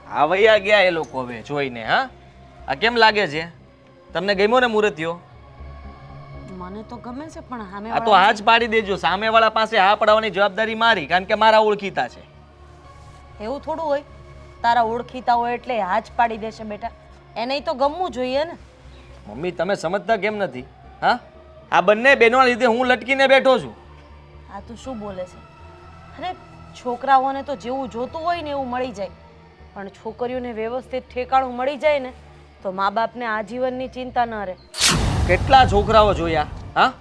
આવૈયા ગયા એ લોકો હવે જોઈને. હા, આ કેમ લાગે છે? તમને ગમ્યો ને મૂર્તિઓ? મને તો ગમે છે પણ સામે આ તો હા જ પાડી દેજો. સામેવાળા પાસે હા પડાવવાની જવાબદારી મારી, કારણ કે મારા ઓળખીતા છે. એવું થોડું હોય તારા ઓળખીતા હોય એટલે હા જ પાડી દેશે બેટા. એને તો ગમવું જોઈએ ને. મમ્મી તમે સમજતા કેમ નથી? હા, આ બંને બહેનોના લીધે હું લટકીને બેઠો છું. આ તું શું બોલે છે? અરે છોકરાઓને તો જેવું જોતું હોય ને એવું મળી જાય, પણ છોકરીઓને વ્યવસ્થિત ઠેકાણું મળી જાય ને તો મા બાપને આજીવનની ચિંતા ન રહે. કેટલા છોકરાઓ જોયા? હા,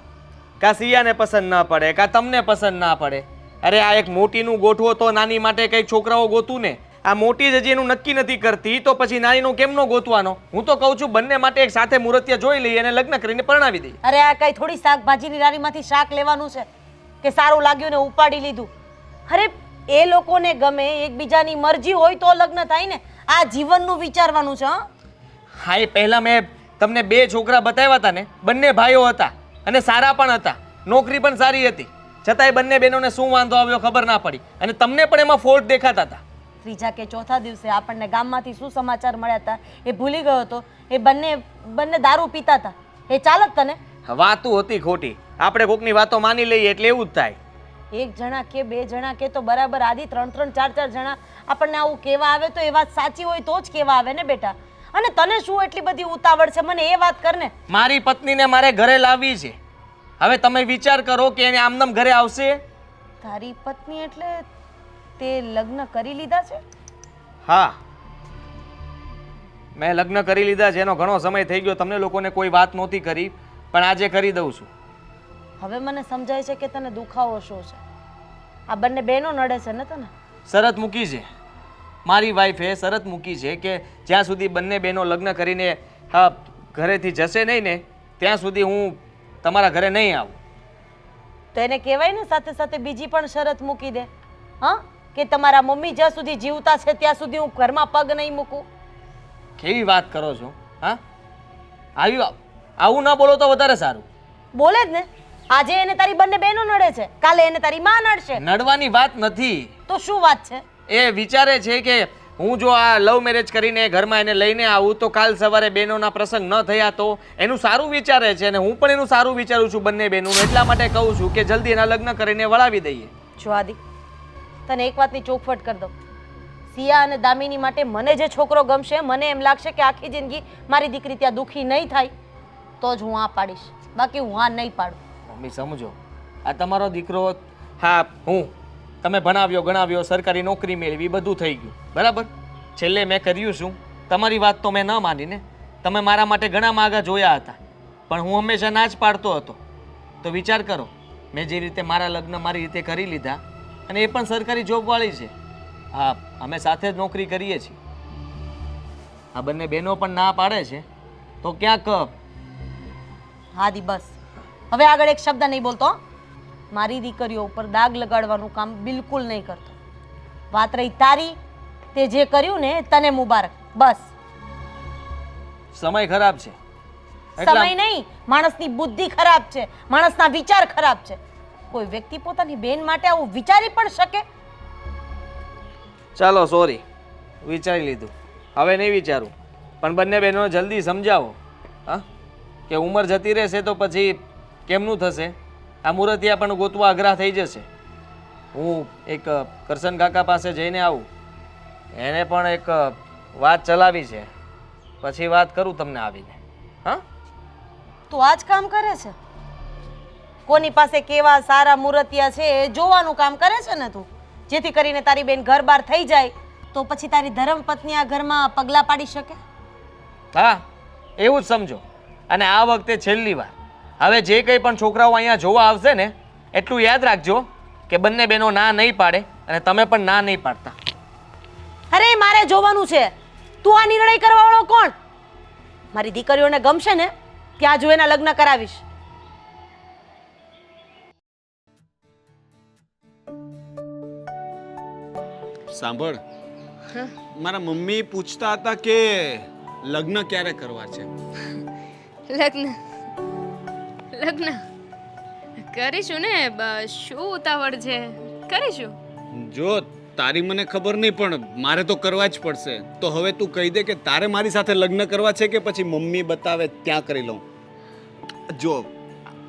કા સિયાને પસંદ ના પડે, કા તમને પસંદ ના પડે. અરે આ એક મોટીનું ગોઠવો તો નાની માટે કંઈક છોકરાઓ ગોતું ને. આ મોટી જ હજી એનું નક્કી નથી કરતી તો પછી નાનીનું કેમનો ગોતવાનો? હું તો કહું છું બંને માટે એક સાથે મુહૂર્તિયા જોઈ લઈએ અને લગ્ન કરીને પરણાવી દઈએ. અરે આ કઈ થોડી શાકભાજીની લારીમાંથી શાક લેવાનું છે કે સારું લાગ્યું ને ઉપાડી લીધું. અરે એ લોકોને ગમે, એકબીજાની મરજી હોય તો લગ્ન થાય ને. આ જીવનનું વિચારવાનું છે. હા, એ પહેલા મેં તમને બે છોકરા બતાવ્યા હતા ને, બંને ભાઈઓ હતા અને સારા પણ હતા, નોકરી પણ સારી હતી, છતાંય બંને બહેનોને શું વાંધો આવ્યો ખબર ના પડી અને તમને પણ એમાં ફોલ્ટ દેખાતા હતા. ત્રીજા કે ચોથા દિવસે આપણને ગામમાંથી શું સમાચાર મળ્યા હતા એ ભૂલી ગયો હતો. એ બંને દારૂ પીતા હતા. એ ચાલત તને? વાતું હતી ખોટી. આપણે કોકની વાતો માની લઈએ એટલે એવું જ થાય. એક જણા કે બે જણા કે તો બરાબર, આદિ 3-3 4-4 જણા આપણને આવું કહેવા આવે તો એ વાત સાચી હોય તો જ કહેવા આવે ને બેટા. અને તને શું એટલી બધી ઉતાવળ છે? મને એ વાત કર ને. મારી પત્નીને મારે ઘરે લાવવી છે. હવે તમે વિચાર કરો કે એને આમનામ ઘરે આવશે? તારી પત્ની એટલે તે લગ્ન કરી લીધા છે? હા, મેં લગ્ન કરી લીધા છે. એનો ઘણો સમય થઈ ગયો. તમને લોકોને કોઈ વાત નહોતી કરી, પણ આજે કરી દઉં છું. હવે મને સમજાય છે કે તને દુખાવો શું છે. આ બંને બહેનો નડે છે ને તને? શરત મૂકી છે મારી વાઈફે, શરત મૂકી છે કે જ્યાં સુધી બંને બહેનો લગ્ન કરીને ઘરેથી જશે નહીં ને ત્યાં સુધી હું તમારા ઘરે નહીં આવું. તો એને કહેવાય ને સાથે સાથે બીજી પણ શરત મૂકી દે. હા, કે તમારા મમ્મી જ્યાં સુધી જીવતા છે ત્યાં સુધી હું ઘરમાં પગ નહીં મૂકું. કેવી વાત કરો છો? હા, આવું ના બોલો તો વધારે સારું. બોલે જ ને. આજે એને તારી બંને બહેનો નડે છે, કાલે એને તારી માં નડશે. નડવાની વાત નથી. તો શું વાત છે? એ વિચારે છે કે હું જો આ લવ મેરેજ કરીને ઘરમાં એને લઈને આવું તો કાલ સવારે બહેનોના પ્રસંગ ન થયા તો એનું સારું વિચારે છે અને હું પણ એનું સારું વિચારું છું બંને બહેનોનું. એટલા માટે કહું છું કે જલ્દી એના લગ્ન કરીને વળાવી દઈએ. જો આદિ, તને એક વાતની ચોખવટ કરી દઉં. સિયા અને દામિની માટે મને જે છોકરો ગમશે, મને એમ લાગશે કે આખી જિંદગી મારી દીકરી ત્યાં દુઃખી નહીં થાય તો જ હું આ પાડીશ, બાકી હું આ નહીં પાડું. મમ્મી સમજો, આ તમારો દીકરો, હા તમે ભણાવ્યો ગણાવ્યો, સરકારી નોકરી મેળવી, બધું થઈ ગયું બરાબર. છેલ્લે મેં કર્યું શું? તમારી વાત તો મેં ન માની ને. તમે મારા માટે ઘણા માગા જોયા હતા પણ હું હંમેશા ના જ પાડતો હતો. તો વિચાર કરો, મેં જે રીતે મારા લગ્ન મારી રીતે કરી લીધા અને એ પણ સરકારી જોબવાળી છે. હા, અમે સાથે જ નોકરી કરીએ છીએ. આ બંને બહેનો પણ ના પાડે છે તો ક્યાંક. હાદી બસ, હવે આગળ એક શબ્દ નહીં બોલતો. મારી દીકરીઓ ઉપર દાગ લગાડવાનું કામ બિલકુલ નહીં કરતો. વાત રહી તારી, તે જે કર્યું ને તને મુબારક. બસ. સમય ખરાબ છે. સમય નહીં, માણસની બુદ્ધિ ખરાબ છે, માણસના વિચાર ખરાબ છે. કોઈ વ્યક્તિ પોતાની બેન માટે આવું વિચારી પણ શકે? ચાલો સોરી, વિચારી લીધું, હવે નહીં વિચારું. પણ બંને બહેનોને જલ્દી સમજાવો હા, કે ઉંમર જતી રહેશે તો પછી કેમનું થશે? આ મૂર્તિયા પણ ગોતવા અઘરા થઈ જશે. હું એક કરશન કાકા પાસે જઈને આવું, એને પણ એક વાત ચલાવી છે, પછી વાત કરું તમને આવીને. હા, તું આ જ કામ કરે છે? કોની પાસે કેવા સારા મૂર્તિયા છે એ જોવાનું કામ કરે છે ને તું, જેથી કરીને તારી બેન ઘર બહાર થઈ જાય તો પછી તારી ધર્મપત્ની આ ઘરમાં પગલાં પાડી શકે. હા, એવું જ સમજો. અને આ વખતે છેલ્લી વાર. હવે જે કંઈ પણ છોકરાઓ અહીંયા જોવા આવશે ને એટલું યાદ રાખજો કે બંને બહેનો ના નહીં પાડે અને તમે પણ ના નહીં પાડતા. અરે મારે જોવાનું છે. તું આ નિર્ણય કરવાવાળો કોણ? મારી દીકરીઓને ગમશે ને ત્યાં જો એના લગ્ન કરાવીશ. સાંભળ, મારા મમ્મી પૂછતા હતા કે લગ્ન ક્યારે કરવા છે. લગ્ન લગ્ન કરીશું ને, શું ઉતાવળ છે? કરીશું. જો તારી મને ખબર નહીં પણ મારે તો કરવા જ પડશે. તો હવે તું કહી દે કે તારે મારી સાથે લગ્ન કરવા છે કે પછી મમ્મી બતાવે ત્યાં કરી લઉં. જો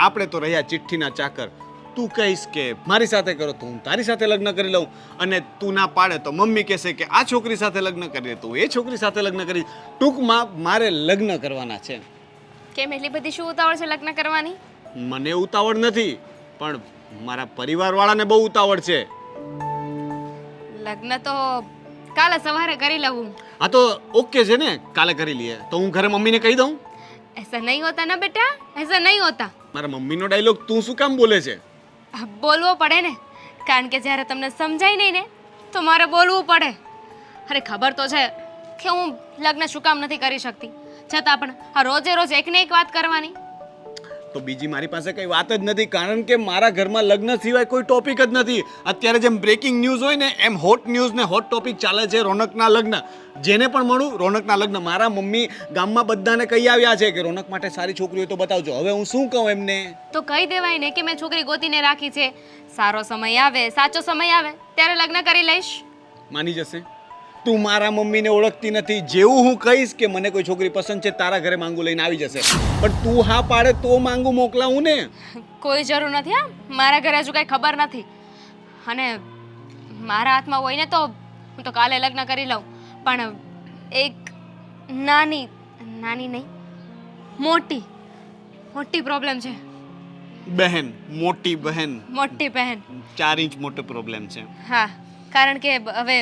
આપણે તો રહ્યા ચિઠ્ઠીના ચાકર. તું કહીશ કે મારી સાથે કરો તો હું તારી સાથે લગ્ન કરી લઉં, અને તું ના પાડે તો મમ્મી કહેશે કે આ છોકરી સાથે લગ્ન કરી તો એ છોકરી સાથે લગ્ન કરી. ટૂંકમાં મારે લગ્ન કરવાના છે. કેમ એટલી બધી શું ઉતાવળ છે લગ્ન કરવાની? મને ઉતાવળ નથી, પણ મારા પરિવારવાળાને બહુ ઉતાવળ છે. લગ્ન તો કાલે સવારે કરી લઉં. હા તો ઓકે છે ને, કાલે કરી લઈએ. તો હું ઘરે મમ્મીને કહી દઉં? ऐसा नहीं होता ना बेटा, ऐसा नहीं होता. મારા મમ્મીનો ડાયલોગ તું શું કામ બોલે છે? બોલવો પડે ને, કારણ કે જ્યારે તમને સમજાય નહીં ને તો મારે બોલવું પડે. અરે ખબર તો છે કે હું લગ્ન શું કામ નથી કરી શકતી, છતાં પણ આ રોજે રોજ એકને એક વાત કરવાની. તો બીજી મારી પાસે કઈ વાત જ નથી, કારણ કે મારા ઘરમાં લગ્ન સિવાય કોઈ ટોપિક જ નથી. અત્યારે જેમ બ્રેકિંગ ન્યૂઝ હોય ને એમ હોટ ન્યૂઝ ને હોટ ટોપિક ચાલે છે રોનકના લગ્ન. જેને પણ મળું રોનકના લગ્ન. મારા મમ્મી ગામમાં બધાને કહી આવ્યા છે કે રોનક માટે સારી છોકરી હોય તો બતાવજો. હવે હું શું કહું એમને? તો કહી દેવાય ને કે મેં છોકરી ગોતીને રાખી છે, સારો સમય આવે, સાચો સમય આવે ત્યારે લગ્ન કરી લઈશ. માની જશે? તું મારા મમ્મીને ઓળખતી નથી. જેવું હું કહીશ કે મને કોઈ છોકરી પસંદ છે તારા ઘરે માંગુ લઈને આવી જશે, પણ તું હા પાડે તો માંગુ મોકલાવું ને. કોઈ જરૂર નથી. હા, મારા ઘરે હજુ કાંઈ ખબર નથી, અને મારા હાથમાં હોય ને તો હું તો કાલે લગ્ન કરી લઉં. પણ એક નાની નહીં, મોટી પ્રોબ્લેમ છે. બહેન, મોટી બહેન, મોટી બહેન. 4 ઇંચ મોટો પ્રોબ્લેમ છે. હા, કારણ કે હવે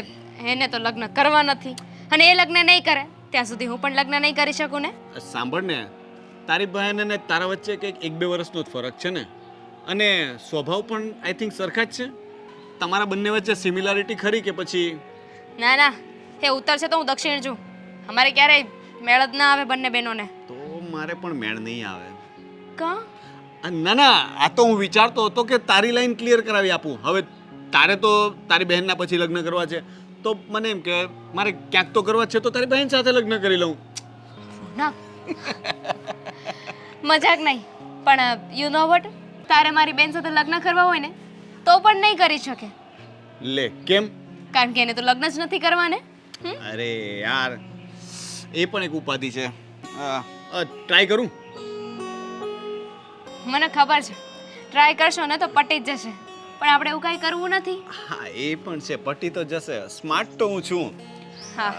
એને તો લગ્ન કરવા નથી, અને એ લગ્ન નહીં કરે ત્યાં સુધી હું પણ લગ્ન નહીં કરી શકું ને. સાંભળ ને, તારી બહેન અને તારા વચ્ચે કંઈક 1-2 વર્ષનો જ ફરક છે ને, અને સ્વભાવ પણ આઈ થિંક સરખા જ છે. તમારા બંને વચ્ચે સિમિલારિટી ખરી કે પછી? ના, એ ઉત્તર છે તો હું દક્ષિણ છું. અમારે ક્યારેય મેળ જ ના આવે બંને બહેનોને. તો મારે પણ મેળ નહીં આવે. કા? ના, આ તો હું વિચારતો હતો કે તારી લાઈન ક્લિયર કરાવી આપું. હવે તારે તો તારી બહેનના પછી લગ્ન કરવા છે, તો મને એમ કે મારે ક્યાંક તો કરવા છે, તો તારી બહેન સાથે લગ્ન કરી લઉં. ના, મજાક નહીં, પણ યુ નો વોટ, તારે મારી બેન સાથે લગ્ન કરવા હોય ને તો પણ નહીં કરી શકે. લે, કેમ? કારણ કે એને તો લગ્ન જ નથી કરવા ને. અરે યાર, એ પણ એક ઉપાધિ છે. ટ્રાય કરું? મને ખબર છે ટ્રાય કરશો ને તો પટી જ જશે, પણ આપણે એવું કાંઈ કરવું નથી. હા, એ પણ છે, પટી તો જશે. સ્માર્ટ તો હું છું. હા,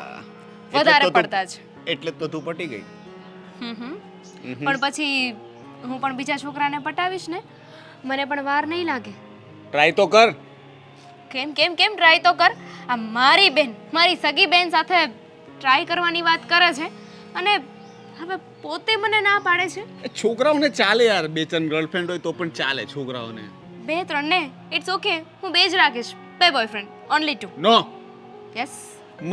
એટલે વધારે તો તું- પડતા જ. એટલે તો તું પટી ગઈ. પણ પછી હું પણ બીજા છોકરાને પટાવીશ ને, મને પણ વાર નહીં લાગે. ટ્રાય તો કર. કેમ ટ્રાય તો કર. આ મારી બેન, મારી સગી બેન સાથે ટ્રાય કરવાની વાત કરે છે, અને હવે પોતે મને ના પાડે છે. એ છોકરાઓને ચાલે યાર, 2-3 ગર્લફ્રેન્ડ હોય તો પણ ચાલે છોકરાઓને. 2-3 ને ઇટ્સ ઓકે, હું 2 જ રાખીશ. 2 બોયફ્રેન્ડ, ઓનલી 2. નો, યસ.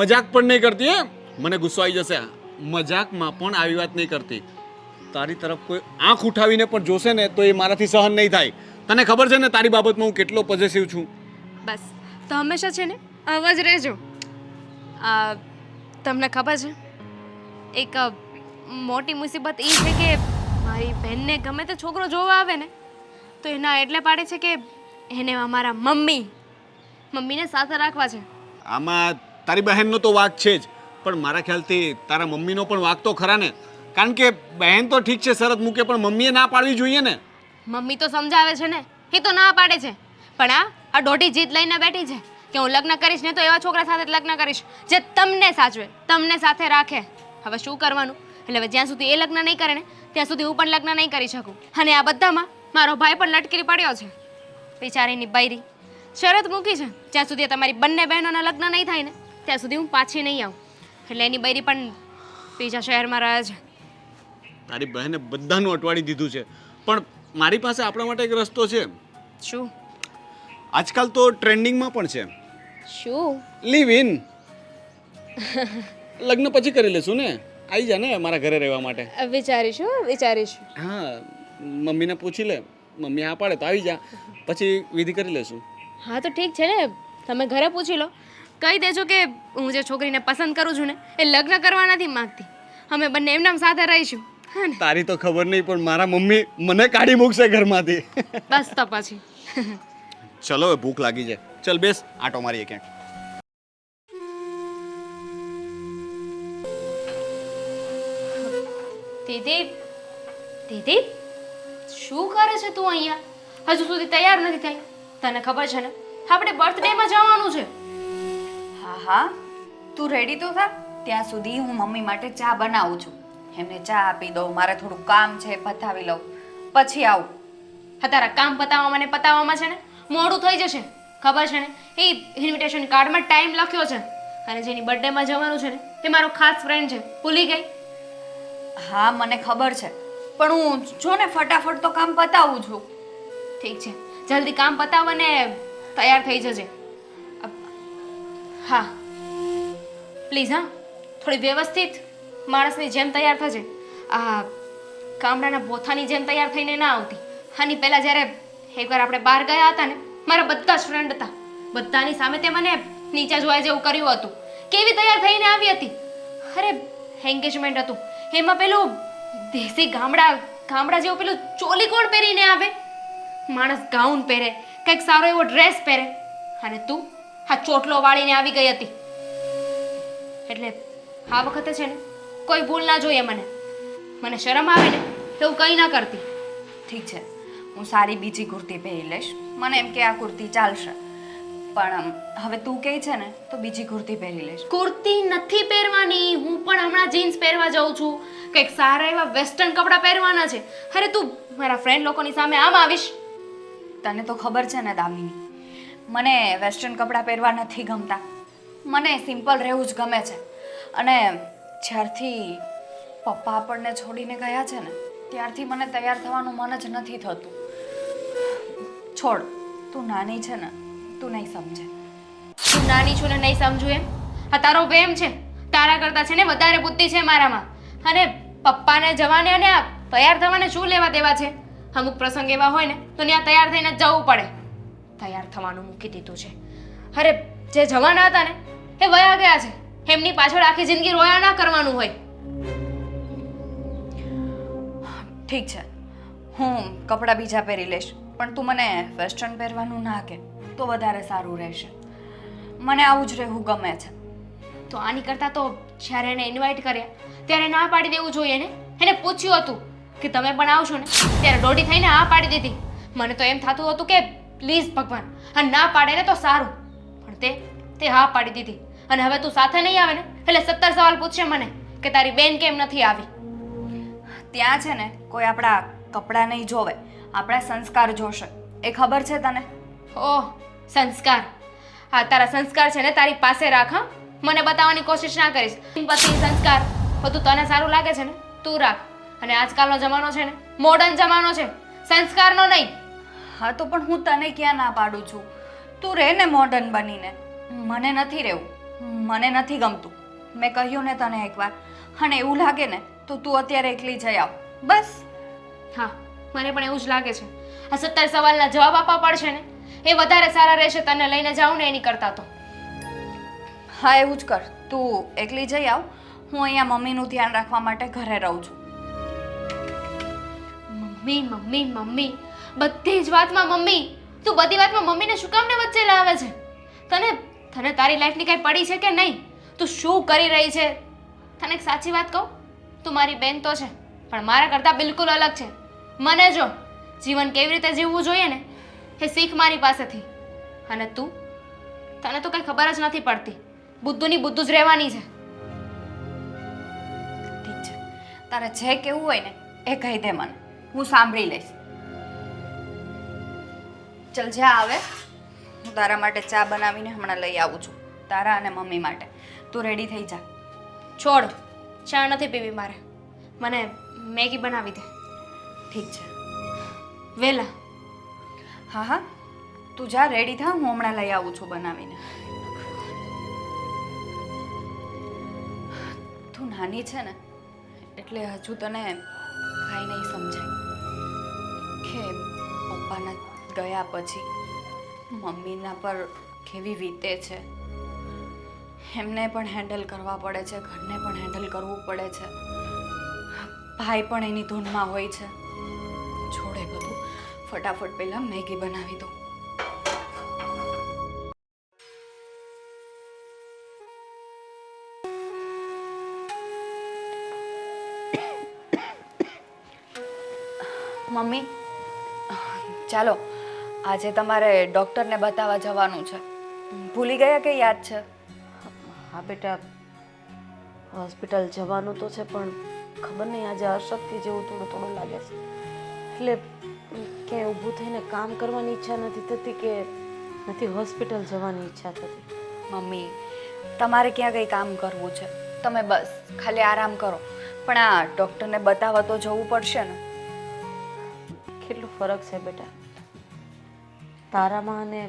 મજાક પણ નહીં કરતી હે. મને ગુસ્સો આવી જશે. મજાકમાં પણ આવી વાત નહીં કરતી. તારી તરફ કોઈ આંખ ઉઠાવીને પણ જોશે ને તો એ મારાથી સહન નહીં થાય. તને ખબર છે ને તારી બાબતમાં હું કેટલો પોઝેસિવ છું. બસ, તો હંમેશા છે ને આવા જ રહેજો. તમને ખબર છે એક મોટી મુસીબત એ છે કે મારી બહેનને ગમે તે છોકરો જોવા આવે ને તો એના એટલે પાડે છે કે એને અમારા મમ્મીને સાથે રાખવા છે. આમાં તારી બહેનનો તો વાંક છે જ, પણ મારા ખ્યાલથી તારા મમ્મીનો પણ વાંક તો ખરા ને. કારણ કે બહેન તો ઠીક છે, શરત મૂકે, પણ મમ્મીએ ના પાડવી જોઈએ ને. મમ્મી તો સમજાવે છે ને, એ તો ના પાડે છે, પણ આ દોઢી જીત લઈને બેઠી છે કે હું લગ્ન કરીશ ને તો એવા છોકરા સાથે જ લગ્ન કરીશ જે તમને સાચવે, તમને સાથે રાખે. હવે શું કરવાનું? એટલે હવે જ્યાં સુધી એ લગ્ન નહીં કરે ને ત્યાં સુધી હું પણ લગ્ન નહીં કરી શકું. અને આ બધામાં મારો ભાઈ પણ લટકી પડ્યો છે. બિચારીની બૈરી શરત મૂકી છે, જ્યાં સુધી તમારી બંને બહેનોના લગ્ન નહીં થાય ને ત્યાં સુધી હું પાછી નહીં આવું. એટલે એની બૈરી પણ બીજા શહેરમાં રહે છે. તારી બહેને બધાનું અટવાડી દીધું છે, પણ મારી પાસે આપણા માટે એક રસ્તો છે. શું? આજકાલ તો ટ્રેન્ડિંગમાં પણ છે. શું? Live in. લગ્ન પછી કરી લેશું ને. આવી જા ને મારા ઘરે રહેવા માટે. વિચારીશું. હા, મમ્મીને પૂછી લે. મમ્મી હા પાડે તો આવી જા, પછી વિધિ કરી લેશું. હા તો ઠીક છે ને, તમે ઘરે પૂછી લો. કહી દેજો કે હું જે છોકરીને પસંદ કરું છું ને એ લગ્ન કરવા નથી માંગતી, અમે બંને એમનામ સાથે રહીશું. હા ને? તારી તો ખબર નહીં, પણ મારા મમ્મી મને કાઢી મૂકશે ઘરમાંથી. બસ તો પછી ચલો, હવે ભૂખ લાગી છે. ચલ બેસ, આટો મારીએ ક્યાંક. દીદી દીદી શું કરે છે તું અહીંયા હજુ સુધી તૈયાર નથી થઈ તને ખબર છે ને આપણે બર્થડેમાં જવાનું છે હા હા તું રેડી તો થા ત્યાં સુધી હું મમ્મી માટે ચા બનાવું છું એમને ચા આપી દઉં મારે થોડું કામ છે પતાવી લઉં પછી આવું હા તારા કામ પતાવવામાં ને પતાવવામાં છે ને મોડું થઈ જશે ખબર છે ને એ ઇન્વિટેશન કાર્ડમાં ટાઈમ લખ્યો છે અને જેની બર્થડેમાં જવાનું છે ને તે મારો ખાસ ફ્રેન્ડ છે ભૂલી ગઈ હા મને ખબર છે પણ હું જો ને ફટાફટ તો કામ પતાવું છું ઠીક છે જલ્દી કામ પતાવ અને તૈયાર થઈ જજે હા પ્લીઝ હા થોડી વ્યવસ્થિત માણસની જેમ તૈયાર થજે આ ગામડાના બોથાની જેમ તૈયાર થઈને ના આવતી આની પહેલાં જ્યારે એકવાર આપણે બહાર ગયા હતા ને મારા બધા જ ફ્રેન્ડ હતા બધાની સામે તે મને નીચે જોવા જેવું કર્યું હતું કેવી તૈયાર થઈને આવી હતી અરે એન્ગેજમેન્ટ હતું એમાં પેલું દેશી ગામડા જેવું પેલું ચોલી કોણ પહેરીને આવે માણસ ગાઉન પહેરે કંઈક સારો એવો ડ્રેસ પહેરે અને તું આ ચોટલો વાળીને આવી ગઈ હતી એટલે આ વખતે છે ને કોઈ ભૂલ ના જોઈએ મને શરમ આવે ને એવું કંઈ ના કરતી ઠીક છે હું સારી બીજી કુર્તી પહેરી લઈશ મને એમ કે આ કુર્તી ચાલશે પણ હવે તું કહે છે ને તો બીજી કુર્તી પહેરી લઈશ કુર્તી નથી પહેરવાની હું પણ હમણાં જીન્સ પહેરવા જાઉં છું કંઈક સારા એવા વેસ્ટર્ન કપડાં પહેરવાના છે અરે તું મારા ફ્રેન્ડ લોકોની સામે આમ આવીશ તને તો ખબર છે ને દામિની મને વેસ્ટર્ન કપડાં પહેરવા નથી ગમતા મને સિમ્પલ રહેવું જ ગમે છે અને જ્યારથી પપ્પા આપણને છોડીને ગયા છે ને ત્યારથી મને તૈયાર થવાનું મન જ નથી થતું છોડ તું નાની છે ને તું નહીં સમજે તું નાની છું ને નહીં સમજુ એમ આ તારો વેમ છે તારા કરતાં છે ને વધારે બુદ્ધિ છે મારામાં અને પપ્પાને જવાને અને આ તૈયાર થવાને શું લેવા દેવા છે અમુક પ્રસંગ એવા હોય ને તો ત્યાં તૈયાર થઈને જ જવું પડે તૈયાર થવાનું મૂકી દીધું છે અરે જે જવાના હતા ને એ વયા ગયા છે એમની પાછળ આખી જિંદગી રોયા ના કરવાનું હોય ઠીક છે હું કપડાં બીજા પહેરી લઈશ પણ તું મને વેસ્ટર્ન પહેરવાનું ના કે તો વધારે સારું રહેશે મને આવું જ રહેવું ગમે છે તો આની કરતાં તો જ્યારે એને ઇન્વાઇટ કર્યા ત્યારે ના પાડી દેવું જોઈએ ને એને પૂછ્યું હતું કે તમે પણ આવશો ને ત્યારે દોઢી થઈને હા પાડી દીધી મને તો એમ થતું હતું કે પ્લીઝ ભગવાન આ ના પાડે ને તો સારું પણ તે હા પાડી દીધી અને હવે તું સાથે નહીં આવે ને એટલે 17 સવાલ પૂછશે મને કે તારી બેન કેમ નથી આવી ત્યાં છે ને કોઈ આપણા કપડાં નહીં જોવે આપણા સંસ્કાર જોશે એ ખબર છે તને ઓહ સંસ્કાર હા તારા સંસ્કાર છે ને તારી પાસે રાખ હા મને બતાવવાની કોશિશ ના કરીશ પછી સંસ્કાર બધું તને સારું લાગે છે ને તું રાખ અને આજકાલનો જમાનો છે ને મોડર્ન જમાનો છે સંસ્કારનો નહીં હા તો પણ હું તને ક્યાં ના પાડું છું તું રહે ને મોડર્ન બનીને મને નથી રહેવું મને નથી ગમતું મેં કહ્યું ને તને એકવાર અને એવું લાગે ને તો તું અત્યારે એકલી જઈ આવ બસ હા મને પણ એવું જ લાગે છે આ 17 સવાલના જવાબ આપવા પડશે ને એ વધારે સારા રહેશે તને લઈને જાઉં ને એની કરતા તો હા એવું જ કર તું એકલી જઈ આવ હું અહીંયા મમ્મીનું ધ્યાન રાખવા માટે ઘરે રહું છું મમ્મી મમ્મી મમ્મી બધી જ વાતમાં મમ્મી તું બધી વાતમાં મમ્મીને શું કામ ને વચ્ચે લાવે છે તને તારી લાઈફની કઈ પડી છે કે નહીં તું શું કરી રહી છે તને એક સાચી વાત કહું તું મારી બેન તો છે પણ મારા કરતાં બિલકુલ અલગ છે મને જો જીવન કેવી રીતે જીવવું જોઈએ ને એ શીખ મારી પાસેથી અને તને તો કંઈ ખબર જ નથી પડતી બુદ્ધુની બુદ્ધુ જ રહેવાની છે ઠીક છે તારે જે કહેવું હોય ને એ કહી દે મને હું સાંભળી લઈશ ચલ જા આવે હું તારા માટે ચા બનાવીને હમણાં લઈ આવું છું તારા અને મમ્મી માટે તું રેડી થઈ જા છોડ ચા નથી પીવી મારે મને મેગી બનાવી દે ઠીક છે વેલા હા હા તું જા રેડી થા હું હમણાં લઈ આવું છું બનાવીને તું નાની છે ને એટલે હજુ તને કાંઈ નહીં સમજાય કે પપ્પાના ગયા પછી મમ્મીના પર કેવી વીતે છે એમને પણ હેન્ડલ કરવા પડે છે ઘરને પણ હેન્ડલ કરવું પડે છે ભાઈ પણ એની ધૂનમાં હોય છે છોડે બધું ફટાફટ પહેલાં મેગી બનાવી દઉં મમ્મી ચાલો આજે તમારે ડૉક્ટરને બતાવવા જવાનું છે. ભૂલી ગયા કે યાદ છે? હા બેટા, હોસ્પિટલ જવાનું તો છે, પણ ખબર નહીં આજે અશક્તિ જેવું થોડું થોડું લાગે છે. એટલે ક્યાંય ઊભું થઈને કામ કરવાની ઈચ્છા નથી થતી કે નથી હોસ્પિટલ જવાની ઈચ્છા થતી. મમ્મી તમારે ક્યાં કંઈ કામ કરવું છે? તમે બસ ખાલી આરામ કરો, પણ આ ડૉક્ટરને બતાવવા તો જવું પડશે ને. કેટલો ફરક છે બેટા તારામાં અને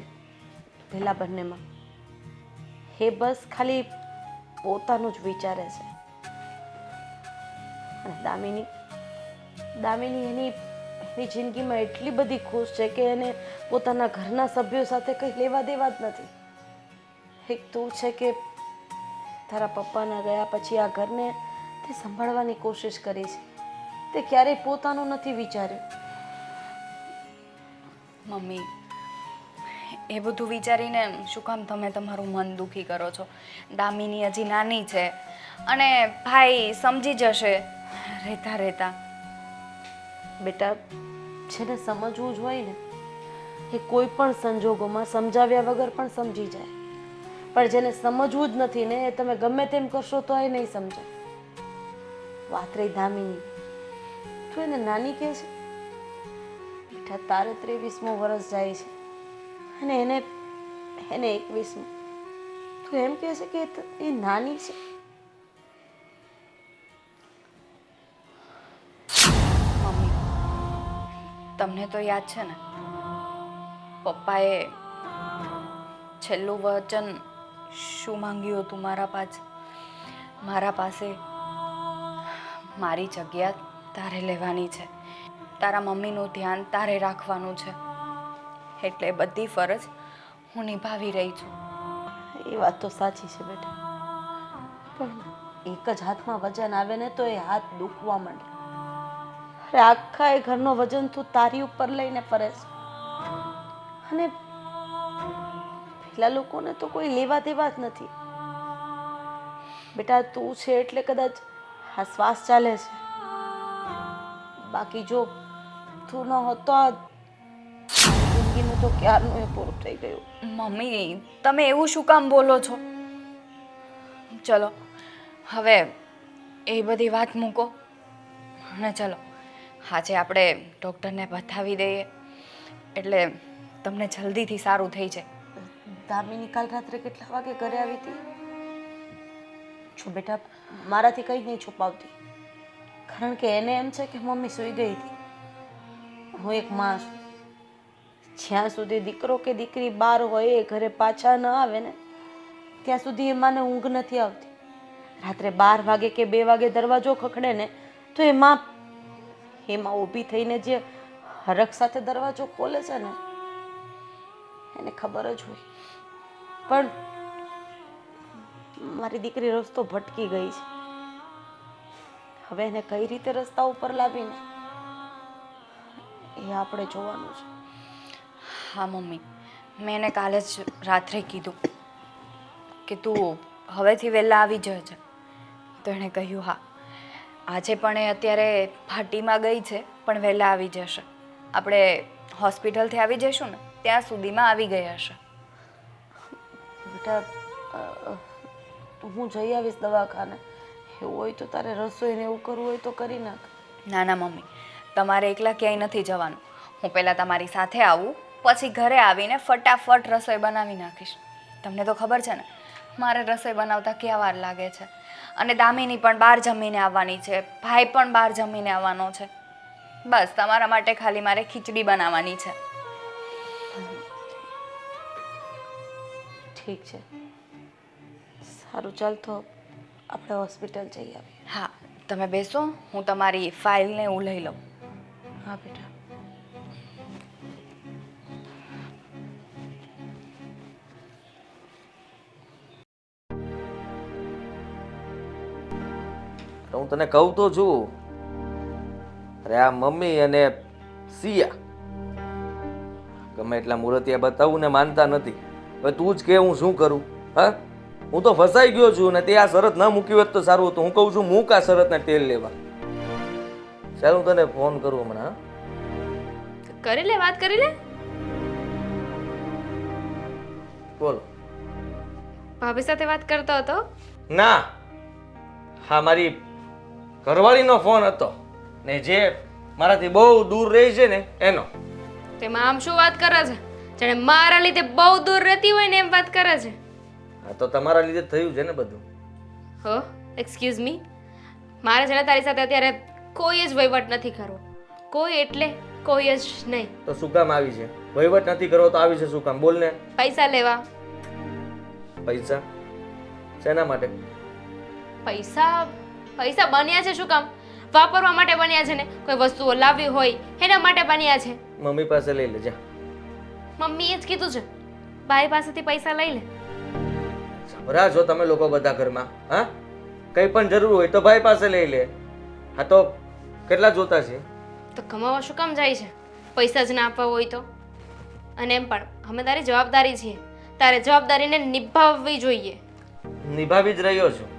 પેલા બંનેમાં. એ બસ ખાલી પોતાનું જ વિચારે છે, અને દામિની એની જિંદગીમાં એટલી બધી ખુશ છે કે એને પોતાના ઘરના સભ્યો સાથે કંઈ લેવા દેવા જ નથી. એક તું છે કે તારા પપ્પાના ગયા પછી આ ઘરને તે સંભાળવાની કોશિશ કરી છે, તે ક્યારેય પોતાનું નથી વિચાર્યું. મમ્મી એ બધું વિચારીને શું કામ તમે તમારું મન દુખી કરો છો? દામિની હજી નાની છે અને ભાઈ સમજી જશે રહેતા રહેતા. બેટા જેને સમજવું જ હોય ને એ કોઈ પણ સંજોગોમાં સમજાવ્યા વગર પણ સમજી જાય, પણ જેને સમજવું જ નથી ને એ તમે ગમે તેમ કરશો તો એ નહીં સમજાય. વાત રહી દામિની, તું એને નાની કહે છે? બેટા તારે 23મું વર્ષ જાય છે અને એને 21મું. તું એમ કહે છે કે એ નાની છે? મમ્મી તમને તો યાદ છે ને પપ્પાએ છેલ્લું વચન શું માંગ્યું હતું મારા પાસે? મારી જગ્યા તારે લેવાની છે, તારા મમ્મીનું ધ્યાન તારે રાખવાનું છે, એટલે બધી ફરજ હું નિભાવી રહી છું. એ વાત તો સાચી છે બેટા, પણ એક જ હાથમાં વજન આવે ને તો એ હાથ દુખવા માંડે. અરે આખા એ ઘરનો વજન તું તારી ઉપર લઈને ફરે છે, અને પેલા લોકોને તો કોઈ લેવા દેવા જ નથી. બેટા તું છે એટલે કદાચ આ શ્વાસ ચાલે છે, બાકી જો તું ન હોત તો આ જિંદગીનું તો ક્યારનું એ પૂરું થઈ ગયું. મમ્મી તમે એવું શું કામ બોલો છો? ચલો હવે એ બધી વાત મૂકો અને ચલો આજે આપણે ડૉક્ટરને બતાવી દઈએ એટલે તમને જલ્દીથી સારું થઈ જાય. દામિની કાલ રાત્રે કેટલા વાગે ઘરે આવી હતી? જો બેટા મારાથી કંઈ નહીં છુપાવતી, કારણ કે એને એમ છે કે મમ્મી સૂઈ ગઈ હતી. હું એક માં છું, જ્યાં સુધી દીકરો કે દીકરી બહાર હોય એ ઘરે પાછા ન આવે ને ત્યાં સુધી એ માને ઊંઘ નથી આવતી. રાત્રે 12 વાગે કે 2 વાગે દરવાજો ખખડે ને તો એમાં ઊભી થઈને જે હરખ સાથે દરવાજો ખોલે છે ને એને ખબર જ હોય. પણ મારી દીકરી રસ્તો ભટકી ગઈ છે, હવે એને કઈ રીતે રસ્તા ઉપર લાવીને એ આપણે જોવાનું છે. હા મમ્મી મેં એને કાલે જ રાત્રે કીધું કે તું હવેથી વહેલા આવી જજે, તો એણે કહ્યું હા. આજે પણ એ અત્યારે પાર્ટીમાં ગઈ છે પણ વહેલા આવી જશે. આપણે હોસ્પિટલથી આવી જઈશું ને ત્યાં સુધીમાં આવી ગઈ હશે. બેટા હું જઈ આવીશ દવાખાને, એવું હોય તો તારે રસોઈ ને એવું કરવું હોય તો કરી નાખ. ના ના મમ્મી તમારે એકલા ક્યાંય નથી જવાનું. હું પહેલાં તમારી સાથે આવું, પછી ઘરે આવીને ફટાફટ રસોઈ બનાવી નાખીશ. તમને તો ખબર છે ને મારે રસોઈ બનાવતા ક્યાં વાર લાગે છે. અને દામિની પણ બહાર જમીને આવવાની છે, ભાઈ પણ બહાર જમીને આવવાનો છે. બસ તમારા માટે ખાલી મારે ખીચડી બનાવવાની છે. ઠીક છે, સારું ચાલ તો આપણે હોસ્પિટલ જઈ આવીએ. હા તમે બેસો, હું તમારી ફાઇલને હું લઈ લઉં. હા બેટા. હું તને કહું તો છું, અરે આ મમ્મી અને સિયા ગમે એટલા મૂર્તિયા બતાવું ને માનતા નથી. હવે તું જ કે હું શું કરું? હા હું તો ફસાઈ ગયો છું ને તે આ શરત ન મૂકી હોત તો સારું હતું. હું કહું છું મૂક આ શરત ને તેલ લેવા. ચાલ હું તને ફોન કરું હમણાં. કરી લે, વાત કરી લે. બોલો. ભાભી સાથે વાત કરતો હતો? ના, હા મારી ઘરવાળીનો ફોન હતો ને, જે મારાથી બહુ દૂર રહી છે ને એનો. તેમાં આમ શું વાત કરે છે? જાણે મારા લીધે બહુ દૂર રહેતી હોય ને એમ વાત કરે છે. હા તો તમારા લીધે જ થયું છે ને બધું. હો, એક્સક્યુઝ મી, મારે છે ને તારી સાથે અત્યારે કોઈ જ વહીવટ નથી કરવો. કોઈ એટલે કોઈ જ નહીં. તો શું કામ આવી છે? વહીવટ નથી કરવો તો આવી છે શું કામ? બોલ ને. પૈસા લેવા. પૈસા શેના માટે? પૈસા પૈસા બન્યા છે શું કામ? વાપરવા માટે બન્યા છે ને. કોઈ વસ્તુઓ લાવવી હોય એના માટે બન્યા છે. મમ્મી પાસે લઈ લે જા. મમ્મીએ જ કીધું છે ભાઈ પાસેથી પૈસા લઈ લે. જબરા છો તમે લોકો બધા ઘરમાં. હા, કંઈ પણ જરૂર હોય તો ભાઈ પાસે લઈ લે. હા તો કેટલા જોતા છે? તો કમાવા શું કામ જાય છે? પૈસા જ ના આપવા હોય તો. અને એમ પણ અમે તારી જવાબદારી છીએ, તારે જવાબદારીને નિભાવવી જોઈએ. નિભાવી જ રહ્યો છું,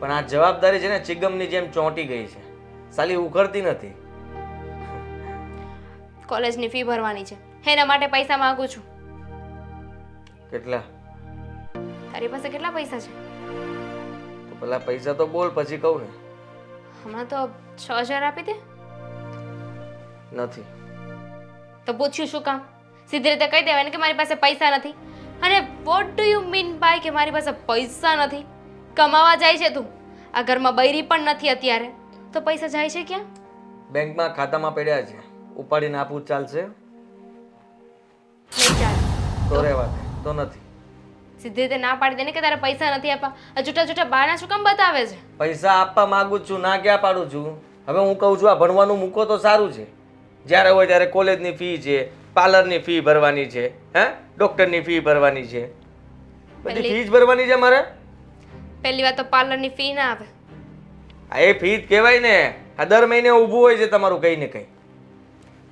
પણ આ જવાબદારી છે ને ચિગમની જેમ ચોંટી ગઈ છે, સાલી ઉખડતી નથી. કોલેજની ફી ભરવાની છે, એના માટે પૈસા માંગુ છું. કેટલા? તારી પાસે કેટલા પૈસા છે? તો પેલા પૈસા તો બોલ, પછી કહું ને. હમણાં તો 6000 આપી દે. નથી. તો પૂછ્યું શું કામ? સીધી રીતે કહી દેવાય ને કે મારી પાસે પૈસા નથી. અને what do you mean by કે મારી પાસે પૈસા નથી? કમાવા જાય છે તું, આ ઘરમાં બૈરી પણ નથી અત્યારે, તો પૈસા જાય છે ક્યાં? બેંકમાં ખાતામાં પડ્યા છે, ઉપાડીને આપવું ચાલશે? નહીં ચાલે. તો રહેવા દે. તો નથી. સીધી રીતે ના પાડી દે ને કે તારે પૈસા નથી આપવા. આ જૂઠા જૂઠા બહાના શું કામ બતાવે છે? પૈસા આપવા માંગુ છું, ના ક્યાં પાડું છું? હવે હું કહું છું આ ભણવાનું મૂકો તો સારું છે. જ્યારે હોય ત્યારે કોલેજની ફી છે, પાર્લરની ફી ભરવાની છે, હે ડૉક્ટરની ફી ભરવાની છે, બધી ફી જ ભરવાની છે મારે. પહેલી વાત તો પાર્લરની ફી ના આવે. આ એ ફી જ કહેવાય ને. આ દર મહિને ઊભું હોય છે તમારું કંઈ ને કંઈ.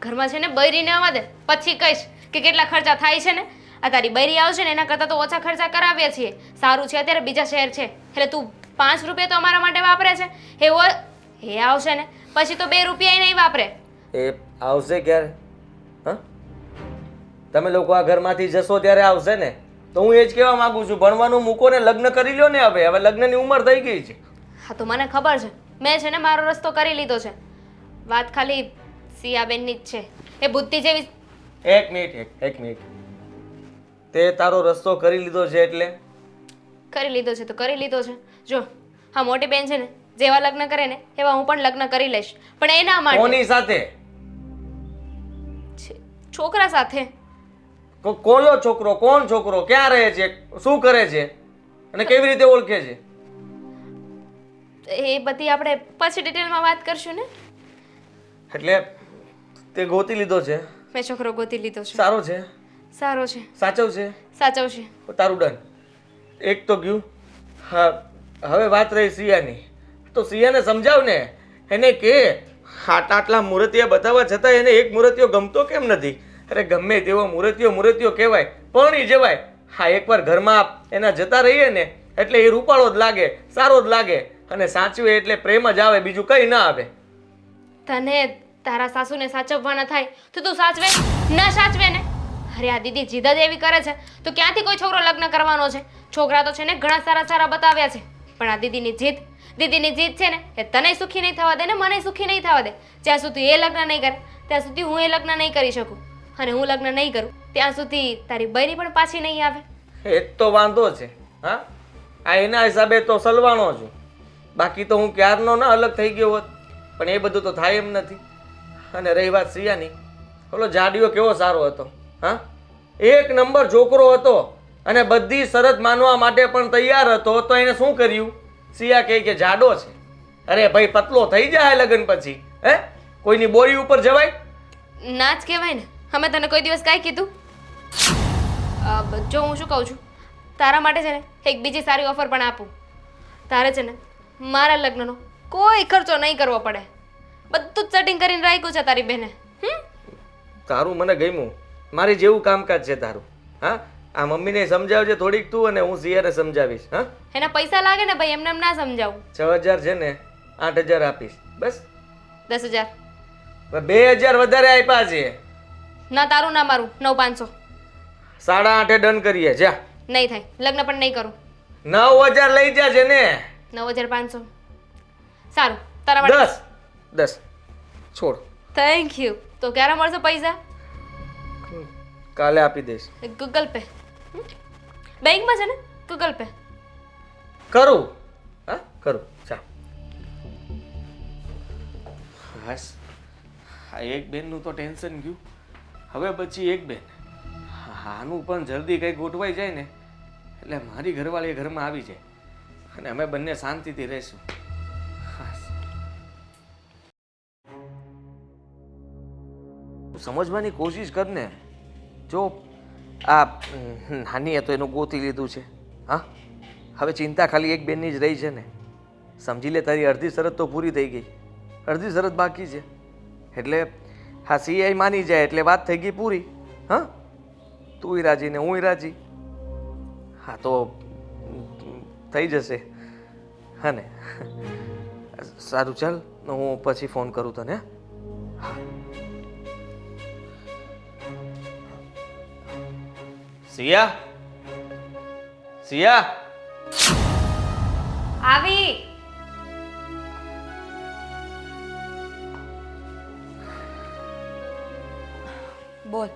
ઘરમાં છે ને બૈરીને આવવા દે, પછી કહીશ કે કેટલા ખર્ચા થાય છે ને. આ તારી બૈરી આવશે ને એના કરતાં તો ઓછા ખર્ચા કરાવીએ છીએ. સારું છે અત્યારે બીજા શહેર છે એટલે તું 5 રૂપિયા તો અમારા માટે વાપરે છે. એ આવશે ને પછી તો 2 રૂપિયા નહીં વાપરે. એ આવશે ક્યારે? હા, તમે લોકો આ ઘરમાંથી જશો ત્યારે આવશે ને. તો હું એ જ કહેવા માંગુ છું, ભણવાનું મૂકો ને લગ્ન કરી લ્યો ને. હવે લગ્નની ઉંમર થઈ ગઈ છે. હા તો મને ખબર છે, મેં છે ને મારો રસ્તો કરી લીધો છે. વાત ખાલી સિયાબેનની જ છે. એ બુદ્ધિ જેવી. એક મિનિટ. તે તારો રસ્તો કરી લીધો છે એટલે? કરી લીધો છે તો કરી લીધો છે. જો હા, મોટી બેન છે ને જેવા લગ્ન કરે ને એવા હું પણ લગ્ન કરી લઈશ, પણ એના માટે. કોની સાથે? છોકરા સાથે. કોનો છોકરો? કોણ છોકરો? ક્યાં રહે છે? શું કરે છે? અને કેવી રીતે ઓળખે છે? એ બધી આપણે પછી ડિટેલમાં વાત કરશું ને. એટલે તે ગોતી લીધો છે? મેં છોકરો ગોતી લીધો છે. સારો છે? સારો છે. સાચવશે? સાચવશે. તારું ડન. એક તો ગયું. હા, હવે વાત રહી સિયાની. તો સિયાને સમજાવ ને, એને કે આટલા મૂર્તિઓ બતાવવા છતાં એને એક મૂર્તિઓ ગમતો કેમ નથી? અરે ગમે તેવો મૂર્તિઓ કહેવાય, પરણી જવાય. હા, એકવાર ઘરમાં એના જતા રહીએ ને એટલે એ રૂપાળો જ લાગે, સારો જ લાગે. અને સાચવે એટલે પ્રેમ જ આવે, બીજું કંઈ ના આવે. તને તારા સાસુને સાચવવાના થાય તો તું સાચવે ના સાચવે ને. અરે આ દીદી જીદ જ એવી કરે છે તો ક્યાંથી કોઈ છોકરો લગ્ન કરવાનો છે? છોકરા તો છે ને ઘણા સારા બતાવ્યા છે, પણ આ દીદીની જીદ છે ને એ તને સુખી નહીં થવા દે ને મને સુખી નહીં થવા દે. જ્યાં સુધી એ લગ્ન નહીં કરે ત્યાં સુધી હું એ લગ્ન નહીં કરી શકું, અને હું લગ્ન નહીં કરું ત્યાં સુધી તારી બૈરી પણ પાછી નહીં આવે. એ જ તો વાંધો છે. હા, આ એના હિસાબે તો સલવાણો છું, બાકી તો હું ક્યારનો ના અલગ થઈ ગયો હોત. પણ એ બધું તો થાય એમ નથી. અને રહી વાત સિયાની, ઓલો જાડિયો કેવો સારો હતો. હા, 1 નંબર છોકરો હતો અને બધી શરત માનવા માટે પણ તૈયાર હતો. તો એને શું કર્યું? સિયા કહે કે જાડો છે. અરે ભાઈ, પતલો થઈ જાય લગ્ન પછી. હે, કોઈની બોરી ઉપર જવાય? ના જ કહેવાય ને. અમે તને કોઈ દિવસ કાંઈ કીધું? જો હું શું કહું છું, તારા માટે છે ને એક બીજી સારી ઓફર પણ આપું. તારે છે ને મારા લગ્નનો કોઈ ખર્ચો નહીં કરવો પડે. બધું જ સેટિંગ કરીને રાખ્યું છે તારી બેને. તારું મને ગમ્યું. મારી જેવું કામકાજ છે તારું. હા, આ મમ્મીને સમજાવજે થોડીક તું, અને હું સિયાને સમજાવીશ. હા, એના પૈસા લાગે ને ભાઈ, એમને એમ ના સમજાવું. 6000 છે ને, 8000 આપીશ બસ. 10000. 2000 વધારે આપ્યા છે. ના તારું ના મારું 9,500 8.5 ડન કરીએ જા. નહીં થાય, લગ્ન પણ નહીં કરું. 9,000 લઈ જા છે ને. 9,500 સારું તારા માટે. 10 છોડ. Thank you. તો ક્યારે મળશે પૈસા? કાલે આપી દઈશ. ગૂગલ પે બેંકમાં છે ને? ગૂગલ પે કરું. હા કરું. ચા બસ આ એક બેનનું તો ટેન્શન ગયું. હવે પછી એક બેન. આનું પણ જલ્દી કંઈ ગોઠવાઈ જાય ને એટલે મારી ઘરવાળી એ ઘરમાં આવી જાય અને અમે બંને શાંતિથી રહીશું. સમજવાની કોશિશ કર ને. જો આ નાની તો એનું ગોતી લીધું છે. હા હવે ચિંતા ખાલી એક બેનની જ રહી છે ને. સમજી લે તારી અડધી શરત તો પૂરી થઈ ગઈ, અડધી શરત બાકી છે. એટલે હા સીઆઈ માની જાય એટલે વાત થઈ ગઈ પૂરી. હા તુંય રાજી ને હુંય રાજી. હા તો થઈ જશે. હા ને સારું ચાલ હું પછી ફોન કરું તને. હા સિયા સિયા આવી. બોલ.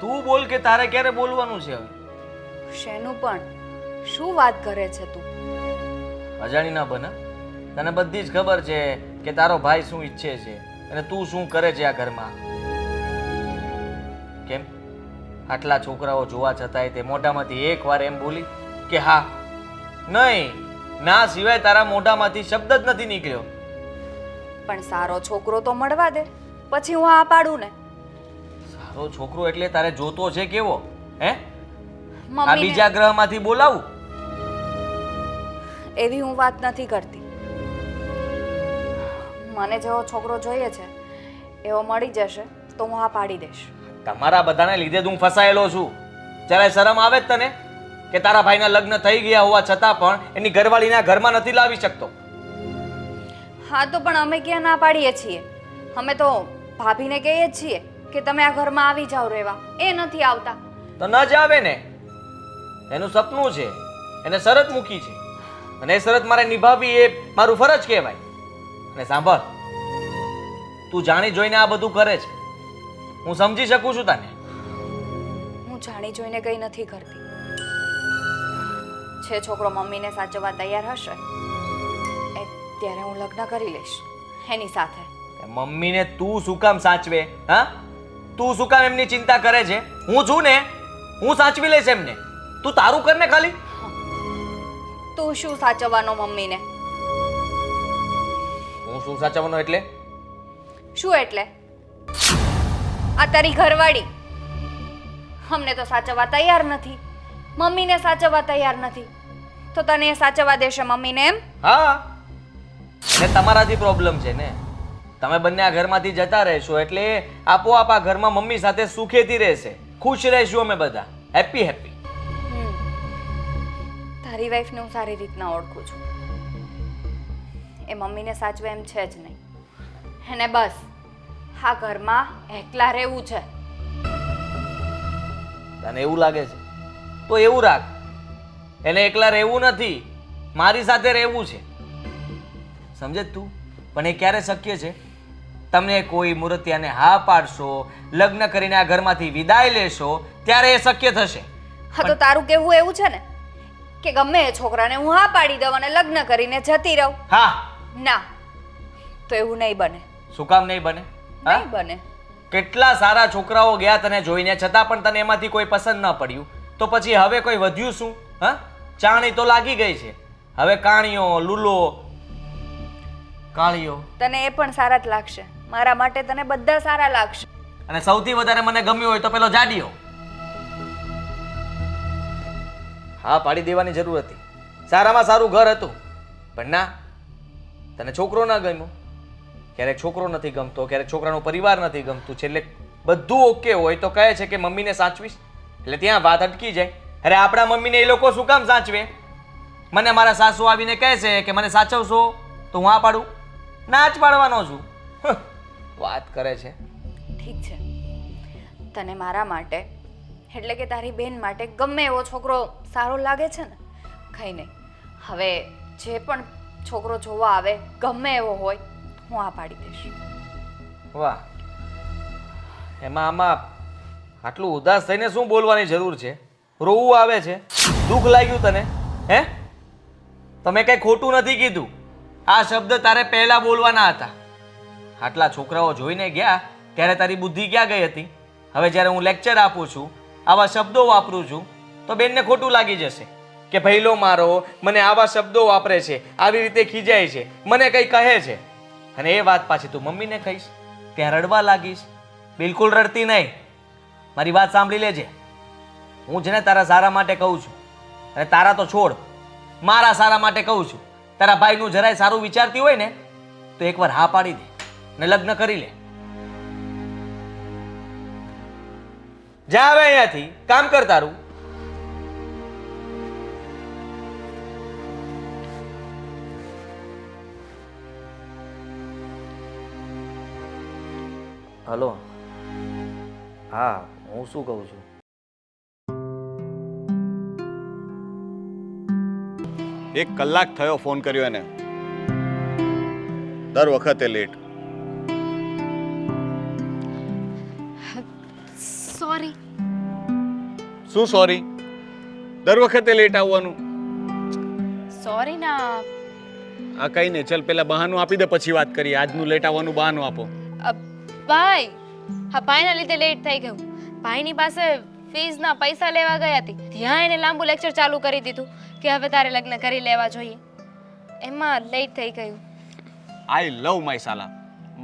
તું બોલ કે તારે ક્યારે બોલવાનું છે? હવે શેનું પણ? શું વાત કરે છે તું? અજાણી ના બને. તને બધી જ ખબર છે કે તારો ભાઈ શું ઈચ્છે છે અને તું શું કરે છે આ ઘરમાં. કેમ આટલા છોકરાઓ જોવા છતાંય તે મોઢામાંથી એક વાર એમ બોલી કે હા? નહીં, ના સિવાય તારા મોઢામાંથી શબ્દ જ નથી નીકળ્યો. પણ સારો છોકરો તો મળવા દે પછી હું આ પાડું ને. સારો છોકરો એટલે તારે જોતો છે કેવો? હે આ મમ્મી બીજા ગ્રહમાંથી બોલાવું? એવી હું વાત નથી કરતી. મને જેવો છોકરો જોઈએ છે એવો મળી જશે તો હું આ પાડી દઈશ. તમારા બધાને લીધે જ હું ફસાયેલો છું. જરાય શરમ આવે જ તને કે તારા ભાઈના લગ્ન થઈ ગયા હોવા છતાં પણ એની ઘરવાળીના ઘરમાં નથી લાવી શકતો? હા તો પણ અમે ક્યાં ના પાડીએ છીએ? અમે તો ભાભીને કહીએ જ છીએ કે તમે આ ઘરમાં આવી જાઓ રહેવા. એ નથી આવતા. તો ન જ આવે ને. એનું સપનું છે, એને શરત મૂકી છે અને એ શરત મારે નિભાવવી એ મારું ફરજ કહેવાય. અને સાંભળ, તું જાણી જોઈને આ બધું કરે છે, હું સમજી શકું છું તને. હું જાણી જોઈને કંઈ નથી કરતી. છે છોકરો મમ્મીને સાચવવા તૈયાર હશે એ ત્યારે હું લગ્ન કરી લઈશ એની સાથે. મમ્મીને તું શું કામ સાચવે? હા તું શું કામ એમની ચિંતા કરે છે? હું છું ને, હું સાચવી લઈશ એમને. તું તારું કર ને ખાલી. તું શું સાચવવાનો મમ્મીને? હું શું સાચવવાનો એટલે? શું એટલે? આ તારી ઘરવાળી અમને તો સાચવવા તૈયાર નથી, મમ્મીને સાચવવા તૈયાર નથી, તો તને એ સાચવવા દેશે મમ્મીને એમ? હા ને તમારાથી પ્રોબ્લેમ છે ને. તમે બંને આ ઘરમાંથી જતા રહેશો એટલે આપોઆપ આ ઘરમાં મમ્મી સાથે સુખેથી રહેશે, ખુશ રહીશું અમે બધા, હેપી હેપી. તારી વાઈફને હું સારી રીતના ઓળખું છું. એ મમ્મીને સાચવે એમ છે જ નહીં. એને બસ આ ઘરમાં એકલા રહેવું છે. તને એવું લાગે છે તો એવું રાખ. એને એકલા રહેવું નથી, મારી સાથે રહેવું છે. સમજે તું? પણ એ ક્યારે શક્ય છે? તમને કોઈ મૂર્તિયાને હા પાડશો, લગ્ન કરીને આ ઘરમાંથી વિદાય લેશો ત્યારે એ શક્ય થશે. હા તો તારું કેવું એવું છે ને કે ગમે એ છોકરાને હું હા પાડી દઉં અને લગ્ન કરીને જતી રહું? હા. ના, તો એવું નહીં બને. શું કામ નહીં બને? હા? નહીં બને. કેટલા સારા છોકરાઓ ગયા તને જોઈને છતાં પણ તને એમાંથી કોઈ પસંદ ન પડ્યું, તો પછી હવે કોઈ વધ્યું શું? હા ચાણી તો લાગી ગઈ છે, હવે કાણીઓ, લૂલો, કાળીઓ. તને એ પણ સારા જ લાગશે. મારા માટે તને બધા સારા લાગશે. અને સૌથી વધારે મને ગમ્યો હોય તો પેલો જાડિયો. હા પાડી દેવાની જરૂર હતી, સારામાં સારું ઘર હતું. પણ ના, તને છોકરો ના ગમ્યો. ક્યારેક છોકરો નથી ગમતો, ક્યારેક છોકરાનો પરિવાર નથી ગમતું. છેલ્લે બધું ઓકે હોય તો કહે છે કે મમ્મીને સાચવીશ, એટલે ત્યાં વાત અટકી જાય. અરે આપણા મમ્મીને એ લોકો શું કામ સાચવે? મને મારા સાસુ આવીને કહે છે કે મને સાચવશો તો હું આ પાડું? ના જ પાડવાનો છું. વાત કરે છે. ઠીક છે, તને મારા માટે એટલે કે તારી બેન માટે ગમે એવો છોકરો સારો લાગે છે ને, કંઈ નહીં, હવે જે પણ છોકરો જોવા આવે ગમે એવો હોય હું આ પાડી દઈશ. વાહ, એમાં આમાં આટલું ઉદાસ થઈને શું બોલવાની જરૂર છે? રોવું આવે છે? દુઃખ લાગ્યું તને? હે? તમે કંઈ ખોટું નથી કીધું. આ શબ્દ તારે પહેલા બોલવાના હતા. આટલા છોકરાઓ જોઈને ગયા ત્યારે તારી બુદ્ધિ ક્યાં ગઈ હતી? હવે જ્યારે હું લેક્ચર આપું છું, આવા શબ્દો વાપરું છું, તો બેનને ખોટું લાગી જશે કે ભઈલો મારો મને આવા શબ્દો વાપરે છે, આવી રીતે ખીજાય છે, મને કંઈ કહે છે. અને એ વાત પાછી તું મમ્મીને કહીશ, ત્યાં રડવા લાગીશ. બિલકુલ રડતી નહીં. મારી વાત સાંભળી લેજે. હું જેને તારા સારા માટે કહું છું, અને તારા તો છોડ, મારા સારા માટે કહું છું. તારા ભાઈનું જરાય સારું વિચારતી હોય ને તો એકવાર હા પાડી દે ને લગ્ન કરી લે. જા હવે અહીંયાથી, કામ કર તારું. હલો, હા, હું શું કહું છું? એક કલાક થયો ફોન કર્યો એને, દર વખતે લેટ. સોરી. શું સોરી? દર વખતે લેટ આવવાનું? સોરી ના. આ કઈ નહીં, ચલ પેલા બહાનું આપી દે પછી વાત કરીએ. આજનું લેટ આવવાનું બહાનું આપો. ભાઈ, હા, ભાઈના લીધે લેટ થઈ ગયું. ભાઈની પાસે ફીસના પૈસા લેવા ગઈ હતી, ત્યાં એને લાંબુ લેક્ચર ચાલુ કરી દીધું કે હવે તારે લગ્ન કરી લેવા જોઈએ. એમાં લેટ થઈ ગયું. આઈ લવ માય સાલા.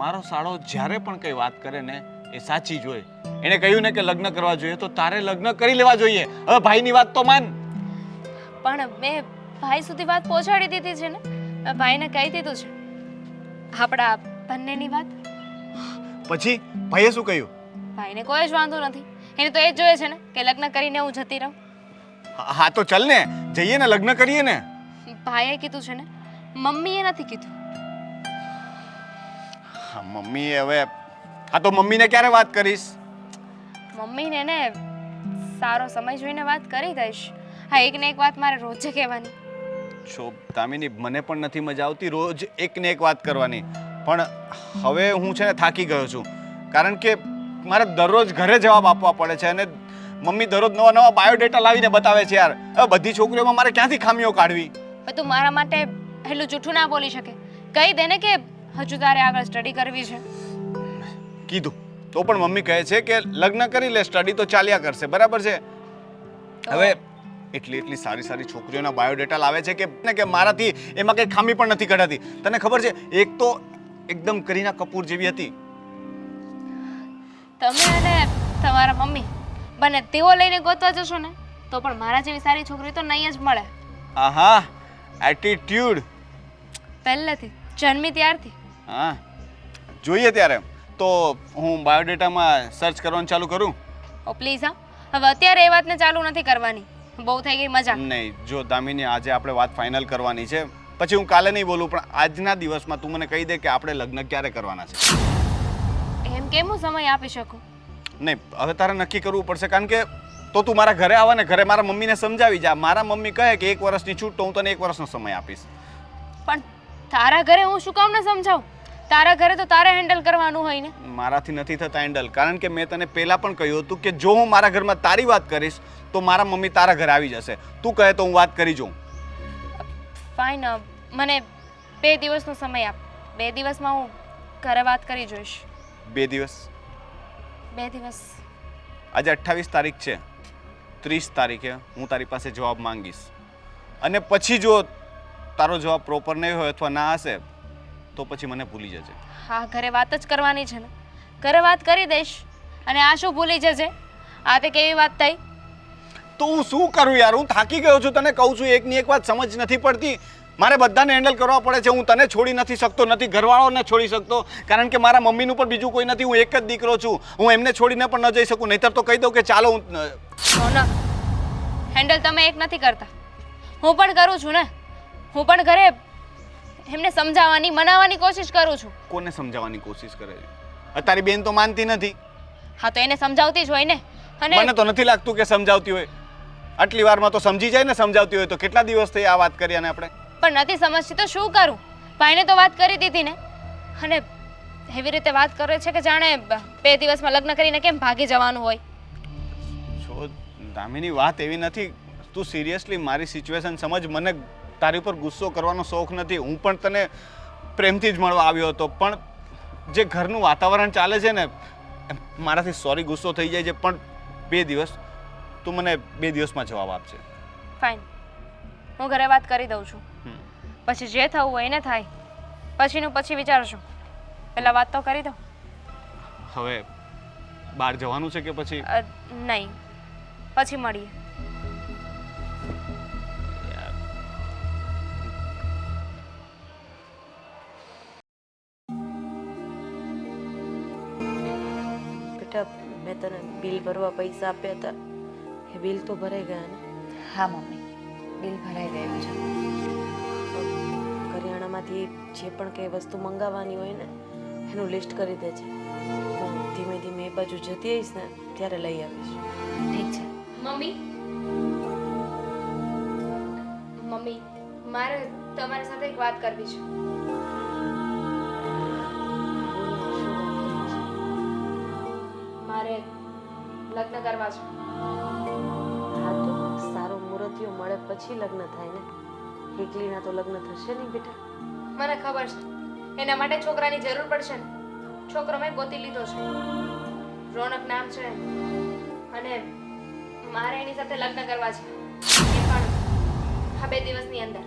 મારો સાળો જ્યારે પણ કઈ વાત કરે ને એ સાચી જ હોય. એણે કહ્યું ને કે લગ્ન કરવા જોઈએ તો તારે લગ્ન કરી લેવા જોઈએ. હવે ભાઈની વાત તો માન. પણ મેં ભાઈ સુધી વાત પહોંચાડી દીધી છે ને. મેં ભાઈને કહી દીધું છે આપણા બંનેની વાત. પછી ભાઈએ શું કહ્યું? ભાઈને કોઈ જ વાંધો નથી. એને તો એ જ જોઈએ છે ને કે લગ્ન કરીને હું જતી રહું. હા તો ચલ ને, જઈએ ને, લગ્ન કરીએ ને. ભાઈએ કીધું છે ને, મમ્મીએ નથી કીધું. હા, મમ્મીએ હવે, હા તો મમ્મીને ક્યારે વાત કરીશ? મમ્મીને ને સારો સમય જોઈને વાત કરી દઈશ. હા, એક ને એક વાત મારે રોજે કહેવાની. છો દામિની, મને પણ નથી મજા આવતી રોજ એક ને એક વાત કરવાની. પણ હવે હું છે ને થાકી ગયો છું, કારણ કે મારે દરરોજ ઘરે જવાબ આપવા પડે છે અને મમ્મી દરરોજ નવા નવા બાયોડેટા લાવીને બતાવે છે. યાર, હવે બધી છોકરીઓમાં મારે ક્યાંથી ખામીઓ કાઢવી? પણ તું મારા માટે એટલું જૂઠું ના બોલી શકે. કહી દે ને કે હજુ તારે આગળ સ્ટડી કરવી છે. કીધું તો પણ મમ્મી કહે છે કે લગ્ન કરી લે, સ્ટડી તો ચાલ્યા કરશે. બરાબર છે. હવે એટલી સારી સારી છોકરીઓના બાયોડેટા લાવે છે કે મારાથી એમાં કઈ ખામી પણ નથી કઢાતી. તને ખબર છે, એક તો એકદમ કરીના કપૂર જેવી હતી. તમે અને તમારા મમ્મી બંને તેઓ લઈને ગોતવા જશો ને તો પણ મારા જેવી સારી છોકરી તો નહીં જ મળે. આહા, એટીટ્યુડ પહેલેથી જન્મી ત્યારથી. હા, જોઈએ ત્યારે તો હું બાયોડેટામાં સર્ચ કરવાનું ચાલુ કરું. ઓ પ્લીઝ, હા, હવે અત્યારે એ વાતને ચાલુ નથી કરવાની. બહુ થઈ ગઈ મજા. નહીં, જો દામિની, આજે આપણે વાત ફાઇનલ કરવાની છે. પછી હું કાલે નહીં બોલું, પણ આજના દિવસમાં તું મને કહી દે કે આપણે લગ્ન ક્યારે કરવાના છે. એમ કેમ હું સમય આપી શકું? નહીં, હવે તારે નક્કી કરવું પડશે, કારણ કે તો તું મારા ઘરે આવે ને, ઘરે મારા મમ્મીને સમજાવી જા. મારા મમ્મી કહે કે 1 વર્ષની છૂટ, તો હું તને 1 વર્ષનો સમય આપીશ. પણ તારા ઘરે હું શું કામ ન સમજાવું? તારા ઘરે તો તારે હેન્ડલ કરવાનું હોય ને. મારાથી નથી થતા હેન્ડલ, કારણ કે મેં તને પહેલા પણ કહ્યું હતું કે જો હું મારા ઘરમાં તારી વાત કરીશ તો મારા મમ્મી તારા ઘરે આવી જશે. તું કહે તો હું વાત કરી જોઉં. ફાઇન, મને 2 દિવસનો સમય આપ. 2 દિવસમાં હું ઘરે વાત કરી જોઈશ. 2 દિવસ? 2 દિવસ. આજે 28 તારીખ છે. 30 તારીખે હું તારી પાસે જવાબ માંગીશ, અને પછી જો તારો જવાબ પ્રોપર નહીં હોય અથવા ના હશે તો પછી મને ભૂલી જજે. હા, ઘરે વાત જ કરવાની છે ને. ઘરે વાત કરી દઈશ. અને આ શું ભૂલી જજે? આ તે કેવી વાત થઈ? તો હું શું કરું યાર, હું થાકી ગયો છું. તને કહું છું, એકની એક વાત સમજ નથી પડતી. મારે બધાને હેન્ડલ કરવા પડે છે. હું તને છોડી નથી શકતો, નથી ઘરવાળાઓને છોડી શકતો, કારણ કે મારા મમ્મીનું પણ બીજું કોઈ નથી. હું એક જ દીકરો છું. હું એમને છોડીને પણ ન જઈ શકું. નહીતર તો કહી દઉં કે ચાલો હું. ના, હેન્ડલ તમે એક નથી કરતા, હું પણ કરું છું ને. હું પણ ઘરે એમને સમજાવવાની, મનાવવાની કોશિશ કરું છું. કોને સમજાવવાની કોશિશ કરે છે? તારી બેન તો માનતી નથી. હા તો એને સમજાવતી જ હોય ને. અને મને તો નથી લાગતું કે સમજાવતી હોય. આટલી વારમાં તો સમજી જાય ને સમજાવતી હોય તો. કેટલા દિવસ થઈ આ વાત કરી અને આપણે? પણ નથી સમજતી તો શું કરું? ભાઈને તો વાત કરી દીધી ને. અને એવી રીતે વાત કરે છે કે જાણે 2 દિવસમાં લગ્ન કરીને કેમ ભાગી જવાનું હોય. જો દામિની, વાત એવી નથી. તું સિરિયસલી મારી સિચ્યુએશન સમજ. મને તારી ઉપર ગુસ્સો કરવાનો શોખ નથી. હું પણ તને પ્રેમથી જ મળવા આવ્યો હતો. પણ જે ઘરનું વાતાવરણ ચાલે છે ને, મારાથી સોરી ગુસ્સો થઈ જાય છે. પણ 2 દિવસ તું મને 2 દિવસમાં જવાબ આપજે. ફાઇન, હું ઘરે વાત કરી દઉં છું. પછી જે થવું હોય એને થાય. પછીનું પછી વિચારશું. પહેલાં વાત તો કરી દો. હવે બહાર જવાનું છે કે પછી? નહીં, પછી મળીએ. બેટા, મેં તને બિલ ભરવા પૈસા આપ્યા હતા, એ બિલ તો ભરાઈ ગયા ને? હા મમ્મી, બિલ ભરાઈ ગયું છે. કરિયાણામાંથી જે પણ કંઈ વસ્તુ મંગાવવાની હોય ને એનું લિસ્ટ કરી દેજે. હું ધીમે ધીમે એ બાજુ જતી આવીશ ને ત્યારે લઈ આવીશ. ઠીક છે. મમ્મી, મમ્મી, મારે તમારી સાથે એક વાત કરવી છે. મારે લગ્ન કરવા છે. હા તો સારો મુહૂર્તિયો મળે પછી લગ્ન થાય ને. એકલીના તો લગ્ન થશે નહીં બેટા. મને ખબર છે એના માટે છોકરાની જરૂર પડશે ને. છોકરો મેં ગોતી લીધો છે. રોનક નામ છે અને મારે એની સાથે લગ્ન કરવા છે. એ પણ આ 2 દિવસની અંદર.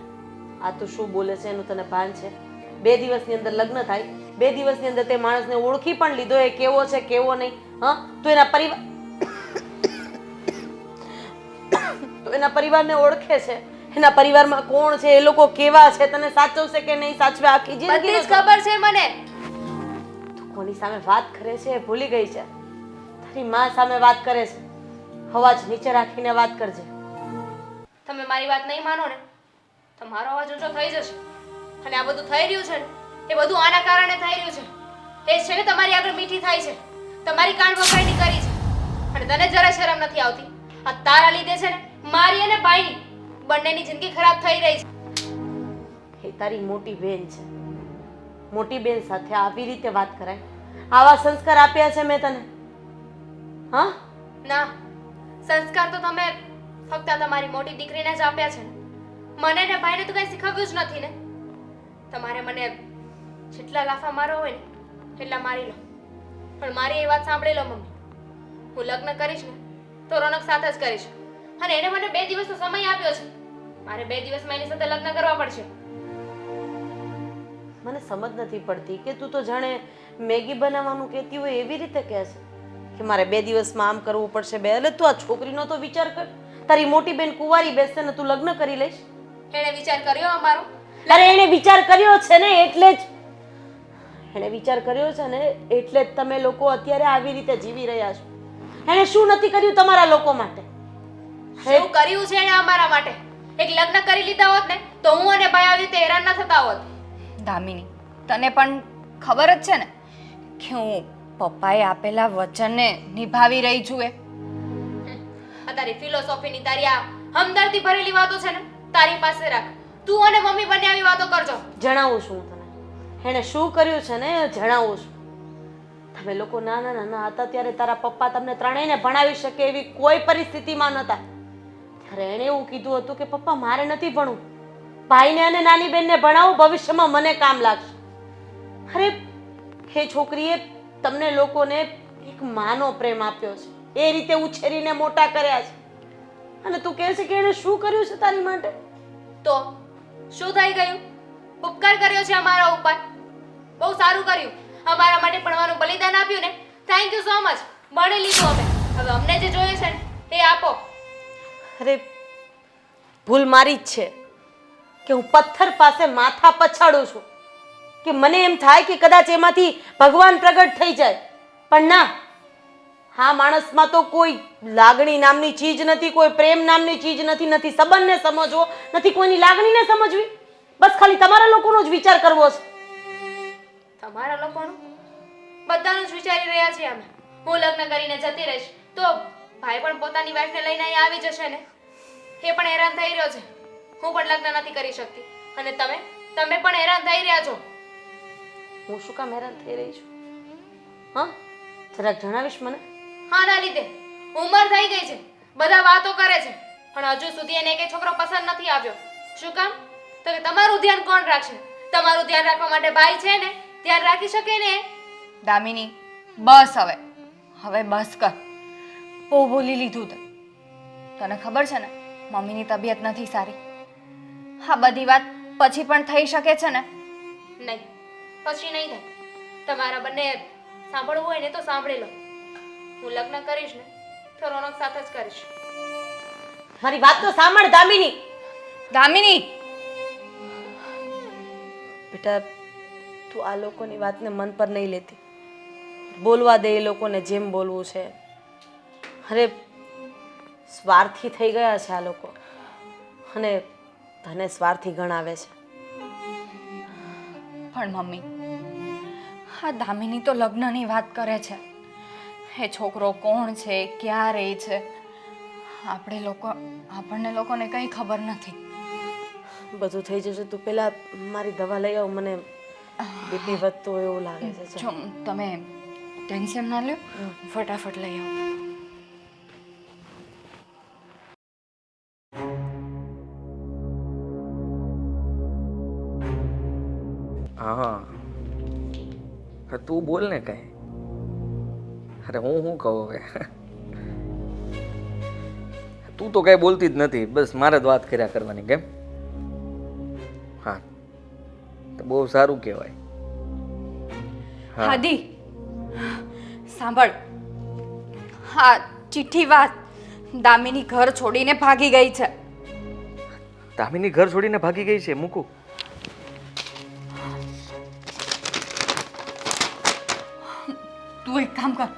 આ તો શું બોલે છે એનું તને ભાન છે? 2 દિવસની અંદર લગ્ન થાય? 2 દિવસની અંદર તે માણસને ઓળખી પણ લીધો, એ કેવો છે કેવો નહીં? હા, તો એના પરિવારને ઓળખે છે. એના પરિવારમાં કોણ છે, એ લોકો કેવા છે, તને સાચવશે કે નહીં સાચવે આખી બધી જિંદગી જ ખબર છે મને. તું કોની સામે વાત કરે છે એ ભૂલી ગઈ છે. તારી માં સામે વાત કરે છે. અવાજ નીચે રાખીને વાત કરજે. તમે મારી વાત નહીં માનો ને તો મારો અવાજ ઊંચો થઈ જશે. અને આ બધું થઈ રહ્યું છે ને એ બધું આના કારણે થઈ રહ્યું છે. એ જ છે ને તમારી આગળ મીઠી થાય છે. તમારી કાન વખાણી કરી છે. અને તને જરા શરમ નથી આવતી? આ તારા લીધે છે ને મારી અને ભાઈની બંનેની જિંદગી ખરાબ થઈ રહી છે. એ તારી મોટી બેન છે. મોટી બેન સાથે આવી રીતે વાત કરાય? આવા સંસ્કાર આપ્યા છે મેં તને? હા? ના, સંસ્કાર તો તમે ફક્ત તમારી મોટી દીકરીને જ આપ્યા છે ને. મને ને ભાઈને તો કઈ શીખવ્યું જ નથી ને. તમારે મને જેટલા લાફા મારો હોય ને એટલા મારી લો. પણ મારી એ વાત સાંભળી લો મમ્મી. હું લગ્ન કરીશ ને તો રોનક સાથે જ કરીશ. અને એને મને 2 દિવસનો સમય આપ્યો છે. મારે 2 દિવસમાં એની સાથે લગ્ન કરવા પડશે. મને સમજ નથી પડતી કે તું તો જાણે મેગી બનાવવાનું કહેતી હોય એવી રીતે કહે છે કે મારે 2 દિવસમાં આમ કરવું પડશે. એટલે તું આ છોકરીનો તો વિચાર કર. તારી મોટી બેન કુંવારી બેસશે ને તું લગ્ન કરી લઈશ? એણે વિચાર કર્યો અમારો? અરે એણે વિચાર કર્યો છે ને એટલે જ એણે વિચાર કર્યો છે ને એટલે જ તમે લોકો અત્યારે આવી રીતે જીવી રહ્યા છો. એણે શું નથી કર્યું તમારા લોકો માટે? શું કર્યું છે એણે અમારા માટે? એક લગ્ન કરી લીધા હોત ને તો હું અને ભાઈ આવી રીતે હેરાન ન થતા હોત. દામિની, તને પણ ખબર જ છે ને કે હું પપ્પાએ આપેલા વચનને નિભાવી રહી છું. આ તારી ફિલોસોફીની તારી આ હમદર્દી ભરેલી વાતો છે ને તારી પાસે રાખ. તું અને મમ્મી બંને આવી વાતો કરજો. જણાવું છું હું તને. એણે શું કર્યું છે ને જણાવું છું. તમે લોકો નાના નાના હતા ત્યારે તારા પપ્પા તમને ત્રણેયને ભણાવી શકે એવી કોઈ પરિસ્થિતિમાં નહોતા. ત્યારે એણે એવું કીધું હતું કે પપ્પા મારે નથી ભણવું, ભાઈને અને નાની બેનને ભણાવો, ભવિષ્યમાં મને કામ લાગશે. અરે એ છોકરીએ તમને લોકોને એક માનો પ્રેમ આપ્યો છે, એ રીતે ઉછેરીને મોટા કર્યા છે. અને તું કહે છે કે એણે શું કર્યું છે તારી માટે? તો શું થઈ ગયું? ઉપકાર કર્યો છે અમારા ઉપર. બહુ સારું કર્યું. અમારા માટે ભણવાનું બલિદાન આપ્યું ને. Thank you so much. ભણી લીધું અમે. હવે અમને જે જોઈએ છે ને એ આપો. અરે ભૂલ મારી જ છે કે હું પથ્થર પાસે માથા પછાડું છું કે મને એમ થાય કે કદાચ એમાંથી ભગવાન પ્રગટ થઈ જાય. પણ ના, હા માણસમાં તો કોઈ લાગણી નામની ચીજ નથી, કોઈ પ્રેમ નામની ચીજ નથી. નથી સંબંધને સમજવો, નથી કોઈની લાગણીને સમજવી. બસ ખાલી તમારા લોકોનો જ વિચાર કરવો છે. તમારા લોકોનું બધાનું જ વિચારી રહ્યા છીએ અમે. હું લગ્ન કરીને જતી રહીશ તો ભાઈ પણ પોતાની વાઈફને લઈને અહીંયા આવી જશે ને. એ પણ હેરાન થઈ રહ્યો છે, હું પણ લગ્ન નથી કરી શકતી. અને તમે પણ હેરાન થઈ રહ્યા છો. હું શું કામ હેરાન થઈ રહી છું? હા, જરાક જણાવીશ મને? હા, ના લીધે ઉંમર થઈ ગઈ છે, બધા વાતો કરે છે, પણ હજુ સુધી એને એક છોકરો પસંદ નથી આવ્યો. શું કામ? તો કે તમારું ધ્યાન કોણ રાખશે? તમારું ધ્યાન રાખવા માટે ભાઈ છે ને, ધ્યાન રાખી શકે ને. દામિની, બસ હવે બસ કર. બહુ બોલી લીધું તે. તને ખબર છે ને મમ્મીની તબિયત નથી સારી. હા, બધી વાત પછી પણ થઈ શકે છે ને. નહીં, પછી નહીં થાય. તમારા બંને સાંભળવું હોય ને તો સાંભળી લો. હું લગ્ન કરીશ ને તો રોનક સાથે જ કરીશ. મારી વાત તો સાંભળ દામિની. દામિની, બેટા, તું આ લોકોની વાતને મન પર નહીં લેતી. બોલવા દે એ લોકોને જેમ બોલવું છે. અરે, સ્વાર્થી થઈ ગયા છે આ લોકો, અને તને સ્વાર્થી ગણાવે છે. પણ મમ્મી, હા દામિની તો લગ્નની વાત કરે છે. એ છોકરો કોણ છે, ક્યાં રહે છે, આપણને લોકોને કંઈ ખબર નથી. બધું થઈ જશે. તું પેલા મારી દવા લઈ આવ, મને બીપી વધતું હોય એવું લાગે છે. જો તમે ટેન્શન ના લ્યો, ફટાફટ લઈ આવો. હા, તું બોલ ને કઈ. અરે હું શું કહું હવે? તું તો કઈ બોલતી જ નથી, બસ મારે જ વાત કર્યા કરવાની. કેમ? હા, તો બહુ સારું કહેવાય. હાદી, સાંભળ. હા, ચિઠ્ઠી વાત. દામિની ઘર છોડીને ભાગી ગઈ છે. દામિની ઘર છોડીને ભાગી ગઈ છે? મૂકું. તું એક કામ કર,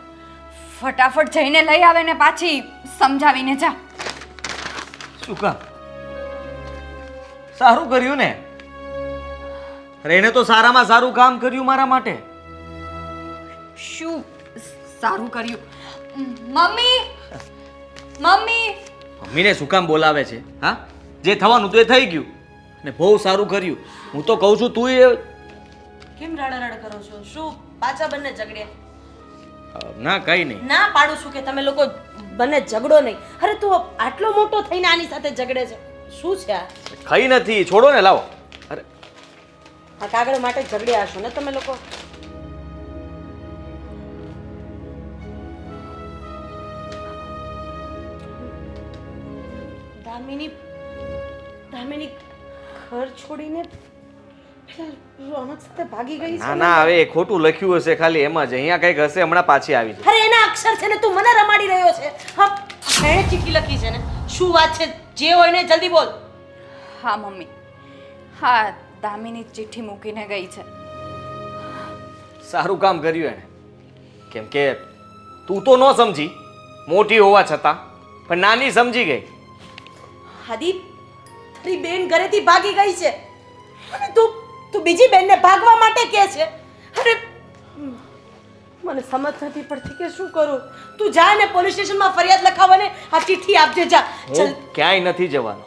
ફટાફટ જઈને લઈ આવે ને પાછી સમજાવીને જા. શું કામ? સારું કર્યું ને. અરે એને તો સારામાં સારું કામ કર્યું મારા માટે. શું સારું કર્યું? Mummy, mummy. મમ્મીને શું કામ બોલાવે છે? હા, જે થવાનું તો એ થઈ ગયું ને. બહુ સારું કર્યું. હું તો કહું છું તું એ કેમ રડ કરો છો? શું પાછા બંને ઝઘડ્યા? ના, કઈ નહીં. ના પાડું છું કે તમે લોકો બંને ઝઘડો નહીં. અરે તું આટલો મોટો થઈને આની સાથે ઝઘડે છે, શું છે આ? કઈ નથી, છોડો ને, લાવો. અરે આ કાગળ માટે ઝઘડ્યા હશો ને તમે લોકો? દામિની ઘર છોડીને રોનક સાથે ભાગી ગઈ છે. ના ના, હવે એ ખોટું લખ્યું હશે ખાલી, એમ જ. અહીંયા કઈક હશે, હમણાં પાછી આવી જાય. અરે એના અક્ષર છે ને, તું મને રમાડી રહ્યો છે. હા, એણે ચિઠ્ઠી લખી છે ને. શું વાત છે? જે હોય ને જલ્દી બોલ. હા મમ્મી, હા દામિની ચિઠ્ઠી મૂકીને ગઈ છે. સારું કામ કર્યું એને. કેમ કે તું તો ન સમજી, મોટી હોવા છતાં, પણ નાની સમજી ગઈ. હાદી, તારી બેન ઘરેથી ભાગી ગઈ છે અને તું બીજી બેનને ભાગવા માટે કહે છે. અરે મને સમજ નથી પડતી કે શું કરું. તું જા ને પોલીસ સ્ટેશનમાં ફરિયાદ લખાવવાને આ ચિઠ્ઠી આપજે. જા. હું ક્યાંય નથી જવાનો.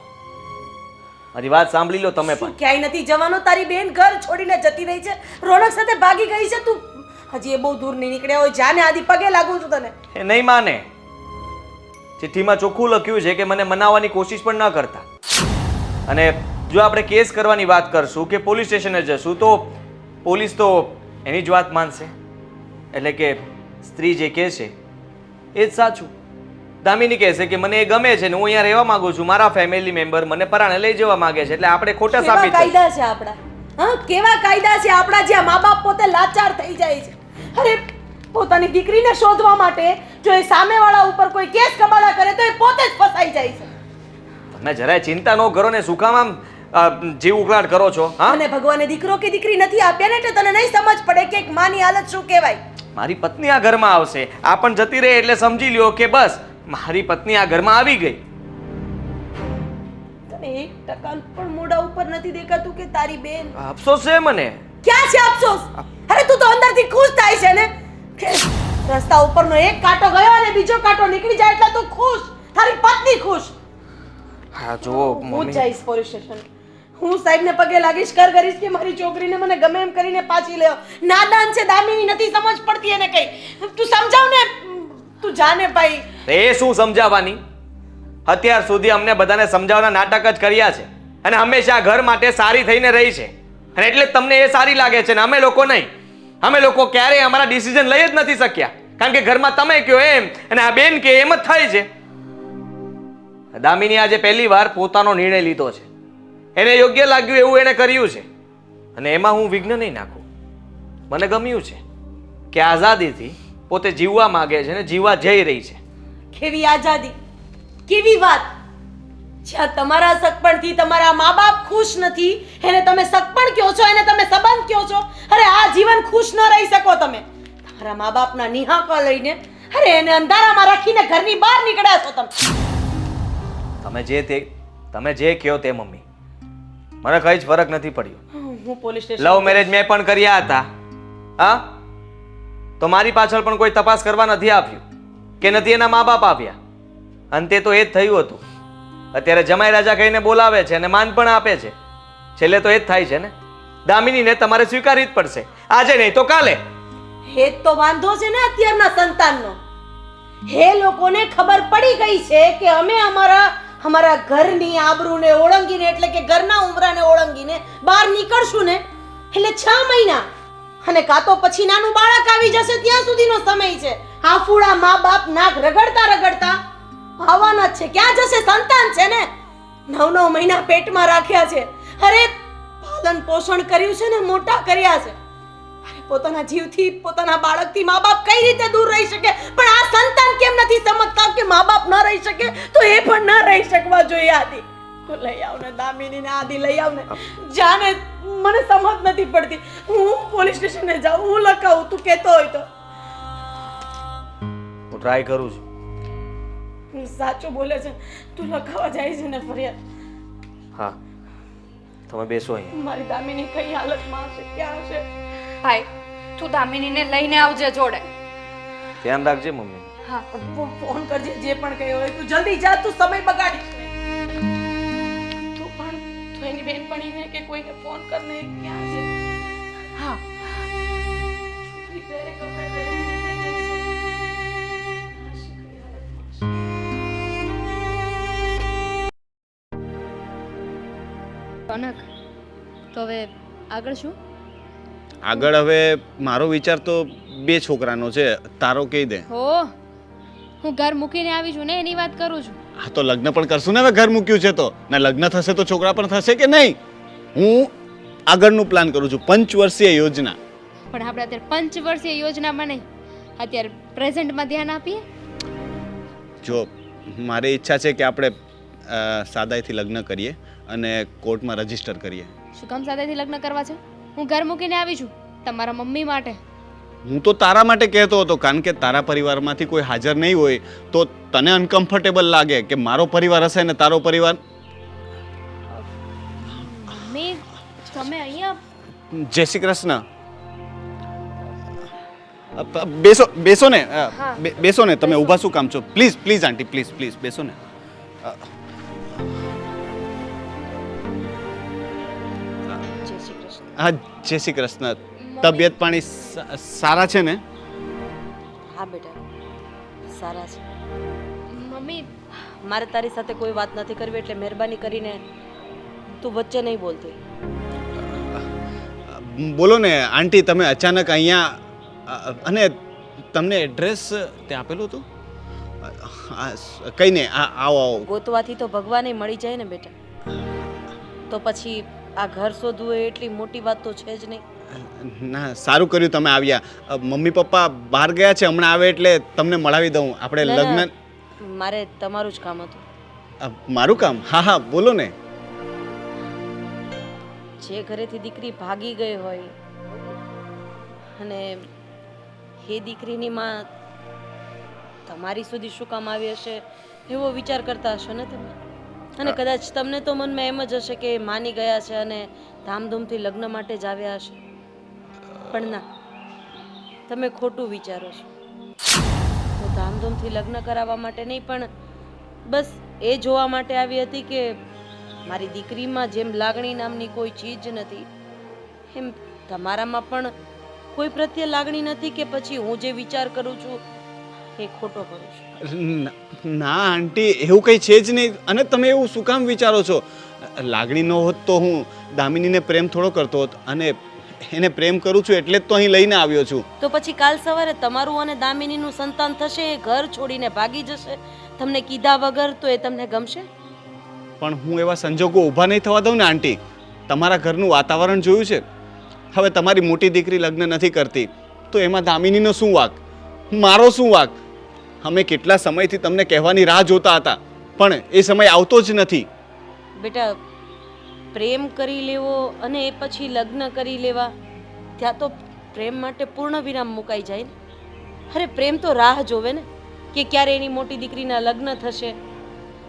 મારી વાત સાંભળી લો તમે પણ. ક્યાંય નથી જવાનો. તારી બેન ઘર છોડીને જતી રહી છે, રોનક સાથે ભાગી ગઈ છે. તું હજી એ બહુ દૂર નહીં નીકળ્યા હોય. જા ને, આદિ પગે લાગુ છું તને. એ નહીં માને. ચિઠ્ઠીમાં ચોખ્ખું લખ્યું છે કે મને મનાવવાની કોશિશ પણ ન કરતા. અને જો આપણે કેસ કરવાની વાત કરશું કે પોલીસ સ્ટેશને જશું તો પોલીસ તો એની જ વાત માનશે. એટલે કે સ્ત્રી જે કહે છે એ જ સાચું. દામિની કહેશે કે મને એ ગમે છે ને હું અહીંયા રહેવા માંગુ છું, મારા ફેમિલી મેમ્બર મને પરાણે લઈ જવા માંગે છે, એટલે આપણે ખોટા સાબિત કેવા કાયદા છે આપણા? હા, કેવા કાયદા છે આપણા, જ્યાં મા બાપ પોતે લાચાર થઈ જાય છે. અરે પોતાની દીકરીને શોધવા માટે જો એ સામેવાળા ઉપર કોઈ કેસ કબાડા કરે તો એ પોતે જ ફસાઈ જાય છે. તમે જરાય ચિંતા ન કરો ને, શું કામ આમ જીવ ઉકળાટ કરો છો? હા, અને ભગવાને દીકરો કે દીકરી નથી આપ્યા ને એટલે તને નહીં સમજ પડે કે એક માની હાલત શું કહેવાય. મારી પત્ની આ ઘરમાં આવશે, આ પણ જતી રહે એટલે સમજી લ્યો કે બસ મારી પત્ની આ ઘરમાં આવી ગઈ. તને 1% પણ મોઢા ઉપર નથી દેખાતું કે તારી બેન? અફસોસ છે મને. ક્યાં છે અફસોસ? અરે તું તો અંદરથી ખુશ થાય છે ને કે રસ્તા ઉપરનો એક કાંટો ગયો અને બીજો કાંટો નીકળી જાય એટલે તું ખુશ, તારી પત્ની ખુશ. હા જુઓ હું મમ્મી, જઈશ પોલીસ સ્ટેશન. હું સાહેબને પગે લાગીશ, કર કરીશ કે મારી છોકરીને મને ગમે એમ કરીને પાછી લેવો. નાદાન છે, દામિની નથી સમજ પડતી એને કઈ. તું સમજાવ ને, તું જાને ભાઈ. એ શું સમજાવવાની? અત્યાર સુધી અમને બધાને સમજાવવાના નાટક જ કર્યા છે અને હંમેશા ઘર માટે સારી થઈને રહી છે અને એટલે જ તમને એ સારી લાગે છે ને અમે લોકો નહીં. અમે લોકો ક્યારેય અમારા ડિસિઝન લઈ જ નથી શક્યા કારણ કે ઘરમાં તમે કહો એમ અને આ બેન કે એમ જ થાય છે. દામિની આજે પહેલી વાર પોતાનો નિર્ણય લીધો છે, એને યોગ્ય લાગ્યું એવું એને કર્યું છે અને એમાં હું વિઘ્ન નહીં નાખું. મને ગમ્યું છે કે આઝાદીથી પોતે જીવવા માંગે છે ને જીવવા જઈ રહી છે. કેવી આઝાદી, કેવી વાત! જ્યાં તમારા સગપણથી તમારા મા બાપ ખુશ નથી એને તમે સગપણ કહો છો, એને તમે સંબંધ કહો છો. અરે આ જીવન ખુશ ન રહી શકો તમે. તમારા મા બાપના નિહાકા લઈને અરે એને અંધારામાં રાખીને ઘરની બહાર નીકળ્યા છો તમે. તમે જે કહો તે મમ્મી, મને કઈ જ ફરક નથી પડ્યો. હું પોલીસ સ્ટેશન લવ મેરેજ મેં પણ કર્યા હતા. હા, તો મારી પાછળ પણ કોઈ તપાસ કરવા નથી આવ્યું કે નથી એના મા બાપ આવ્યા. અંતે તો એ જ થયું હતું. અત્યારે જમાઈ રાજા કહીને બોલાવે છે અને માન પણ આપે છે. છેલ્લે તો એ જ થાય છે ને. દામિનીને તમારે સ્વીકારવી જ પડશે, આજે નહીં તો કાલે. હે તો વાંધો છે ને અત્યારના સંતાનનો. હે લોકોને ખબર પડી ગઈ છે કે અમે અમારા ઘરની આબરૂને ઓળંગીને એટલે કે ઘરના ઉમરાને ઓળંગીને બહાર નીકળશું ને એટલે 6 મહિના અને કાં તો પછી નાનું બાળક આવી જશે ત્યાં સુધીનો સમય છે. હાફુડા મા બાપ નાક રગડતા આવવાના જ છે. ક્યાં જશે? સંતાન છે ને, 9 મહિના પેટમાં રાખ્યા છે. અરે પાલન પોષણ કર્યું છે ને, મોટા કર્યા છે. અરે પોતાના જીવથી પોતાના બાળકથી મા બાપ કઈ રીતે દૂર રહી શકે? પણ આ સંતાન કેમ નથી સમજતા કે મા બાપ ન રહી શકે તો એ પણ ન રહી શકવા જોઈએ. આદિ તું લઈ આવ ને, દામિની ને આદિ લઈ આવ ને. જાને મને સમજ નથી પડતી. હું પોલીસ સ્ટેશને જાઉં, હું લખાવું, તું કહેતો હોય તો. હું ટ્રાય કરું છું. સાચું બોલે છે, તું લખાવા જાય છે ને ફરિયાદ. હા, તમે બેસો અહીંયા. મારી દામિની કઈ હાલતમાં હશે, ક્યાં હશે? ભાઈ તું દામિનીને લઈને આવજે જોડે. ધ્યાન રાખજે મમ્મી. હા, ફોન કરજે, જે પણ કહ્યું હોય. તું જલ્દી જા, તું સમય બગાડીશ નહીં. તું પણ એની બેનપણીને કે કોઈને ફોન કર ને, ક્યાં છે? હા. છોકરી પહેરે કપડાં પહેરીને થઈ ગઈ છે. કનક, તો હવે આગળ શું? આગળ હવે મારો વિચાર તો 2 છોકરાનો છે. તારો કહી દે. હો, હું ઘર મૂકીને આવી છું ને એની વાત કરું છું. હા તો લગ્ન પણ કરશું ને. હવે ઘર મૂક્યું છે તો ને લગ્ન થશે તો છોકરા પણ થશે કે નહીં? હું આગળનું પ્લાન કરું છું, 5 વર્ષીય યોજના. પણ આપણે અત્યારે 5 વર્ષીય યોજનામાં નહીં, અત્યારે પ્રેઝન્ટમાં ધ્યાન આપીએ. જો મારી ઈચ્છા છે કે આપણે સાદાઈથી લગ્ન કરીએ અને કોર્ટમાં રજીસ્ટર કરીએ. શું કામ સાદાઈથી લગ્ન કરવા છે? હું ઘર મૂકીને આવી છું તમારા મમ્મી માટે. હું તો તારા માટે કહેતો હતો કારણ કે તારા પરિવારમાંથી કોઈ હાજર નહીં હોય તો તને અનકમ્ફર્ટેબલ લાગે કે મારો પરિવાર હશે ને તારો પરિવાર. મમ્મી, તમે અહીંયા જય શ્રી કૃષ્ણ. બેસો બેસો ને. બેસો ને. તમે ઊભા શું કામ છો? Please please aunty, please please બેસો ને. જય શ્રી કૃષ્ણ. હા, જય શ્રી કૃષ્ણ. તબિયત પાણી સારા છે ને? હા બેટા, સારા છે. મમ્મી, મારે તારી સાથે કોઈ વાત નથી કરવી એટલે મહેરબાની કરીને તું વચ્ચે નહીં બોલતી. બોલો ને આંટી. તમે અચાનક અહીંયા અને તમને એડ્રેસ તે આપેલું હતું? કઈ નહીં, આવો આવો. ગોતવાથી તો ભગવાને મળી જાય ને બેટા. તો પછી આ ઘર શોધવું એ એટલી મોટી વાત તો છે જ નહીં. ના, સારું કર્યું તમે આવ્યા. મમ્મી પપ્પા બહાર ગયા છે, હમણાં આવે એટલે તમને મળાવી દઉં. આપણે ના, ના, લગ્ન. મારે તમારું જ કામ હતું. મારું કામ? હા હા, બોલો ને. જે ઘરેથી દીકરી ભાગી ગઈ હોય અને એ દીકરીની માં તમારી સુધી શું કામ આવી હશે એવો વિચાર કરતા હશો ને તમે. અને કદાચ તમને તો મનમાં એમ જ હશે કે માની ગયા છે અને ધામધૂમથી લગ્ન માટે જ આવ્યા હશે. પણ ના, તમે ખોટું વિચારો છો. હું ધામધૂમથી લગ્ન કરાવવા માટે નહીં, પણ બસ એ જોવા માટે આવી હતી કે મારી દીકરીમાં જેમ લાગણી નામની કોઈ ચીજ નથી, એમ તમારામાં પણ કોઈ પ્રત્યે લાગણી નથી કે પછી હું જે વિચાર કરું છું એ ખોટો કરું છું? ના આંટી, એવું કંઈ છે જ નહીં. અને તમે એવું શું કામ વિચારો છો? લાગણી ન હોત તો હું દામિનીને પ્રેમ થોડો કરતો હોત, અને એને પ્રેમ કરું છું એટલે જ તો અહીં લઈને આવ્યો છું. તો પછી કાલ સવારે તમારું અને દામિનીનું સંતાન થશે, એ ઘર છોડીને ભાગી જશે તમને કીધા વગર, તો એ તમને ગમશે? પણ હું એવા સંજોગો ઊભા નહીં થવા દઉં ને આંટી. તમારા ઘરનું વાતાવરણ જોયું છે. હવે તમારી મોટી દીકરી લગ્ન નથી કરતી તો એમાં દામિનીનો શું વાંક, મારો શું વાંક? અમે કેટલા સમયથી તમને કહેવાની રાહ જોતા હતા, પણ એ સમય આવતો જ નથી. બેટા, પ્રેમ કરી લેવો અને એ પછી લગ્ન કરી લેવા, ત્યાં તો પ્રેમ માટે પૂર્ણ વિરામ મુકાઈ જાય ને. અરે પ્રેમ તો રાહ જોવે ને કે ક્યારે એની મોટી દીકરીના લગ્ન થશે.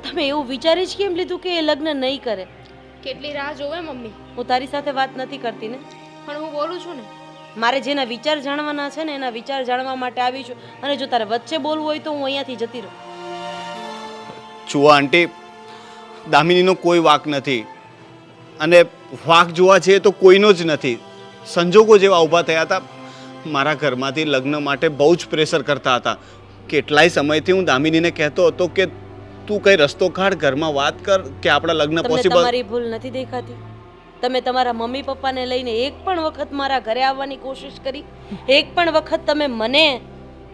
તમે એવું વિચારી જ કેમ લીધું કે એ લગ્ન નહીં કરે? કેટલી રાહ જોવે મમ્મી? હું તારી સાથે વાત નથી કરતી ને, પણ હું બોલું છું ને. મારે જેના વિચાર જાણવાના છે ને એના વિચાર જાણવા માટે આવી છું, અને જો તારે વચ્ચે બોલવું હોય તો હું અહીંયાથી જતી રહું. જુઓ આંટી, દામિનીનો કોઈ વાંક નથી, અને વાંક જોવા જઈએ તો કોઈનો જ નથી. સંજોગો જેવા ઊભા થયા હતા. મારા ઘરમાંથી લગ્ન માટે બહુ જ પ્રેશર કરતા હતા. કેટલાય સમયથી હું દામિનીને કહેતો હતો કે તું કઈ રસ્તો કાઢ, ઘરમાં વાત કર કે આપણા લગ્ન તમને પોસિબલ. તમારી ભૂલ નથી દેખાતી? તમે તમારા મમ્મી પપ્પાને લઈને એક પણ વખત મારા ઘરે આવવાની કોશિશ કરી? એક પણ વખત તમે મને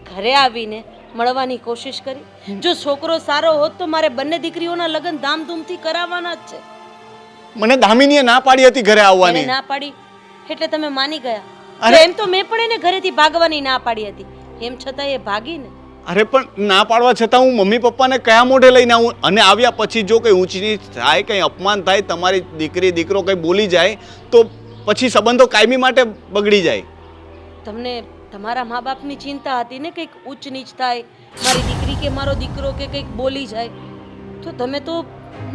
ઘરે આવીને મળવાની કોશિશ કરી? જો છોકરો સારો હોત તો મારે બંને દીકરીઓના લગ્ન ધામધૂમથી કરાવવાના જ છે. મને દામિનીએ ના પાડી હતી ઘરે એને આવવાની. ના પાડી એટલે તમે માની ગયા? અરે! તો એમ તો મેં પણ એને ઘરેથી ભાગવાની ના પાડી હતી, એમ છતાં એ ભાગી ને. અરે પણ ના પાડવા છતાં હું મમ્મી પપ્પાને કયા મોઢે લઈને આવું? અને આવ્યા પછી જો કંઈ ઊંચ નીચ થાય, કંઈ અપમાન થાય, તમારી દીકરી દીકરો કંઈ બોલી જાય તો પછી સંબંધો કાયમી માટે બગડી જાય. તમને તમારા મા બાપની ચિંતા હતી ને, કંઈક ઊંચ નીચ થાય, મારી દીકરી કે મારો દીકરો કે કંઈક બોલી જાય, તો તમે તો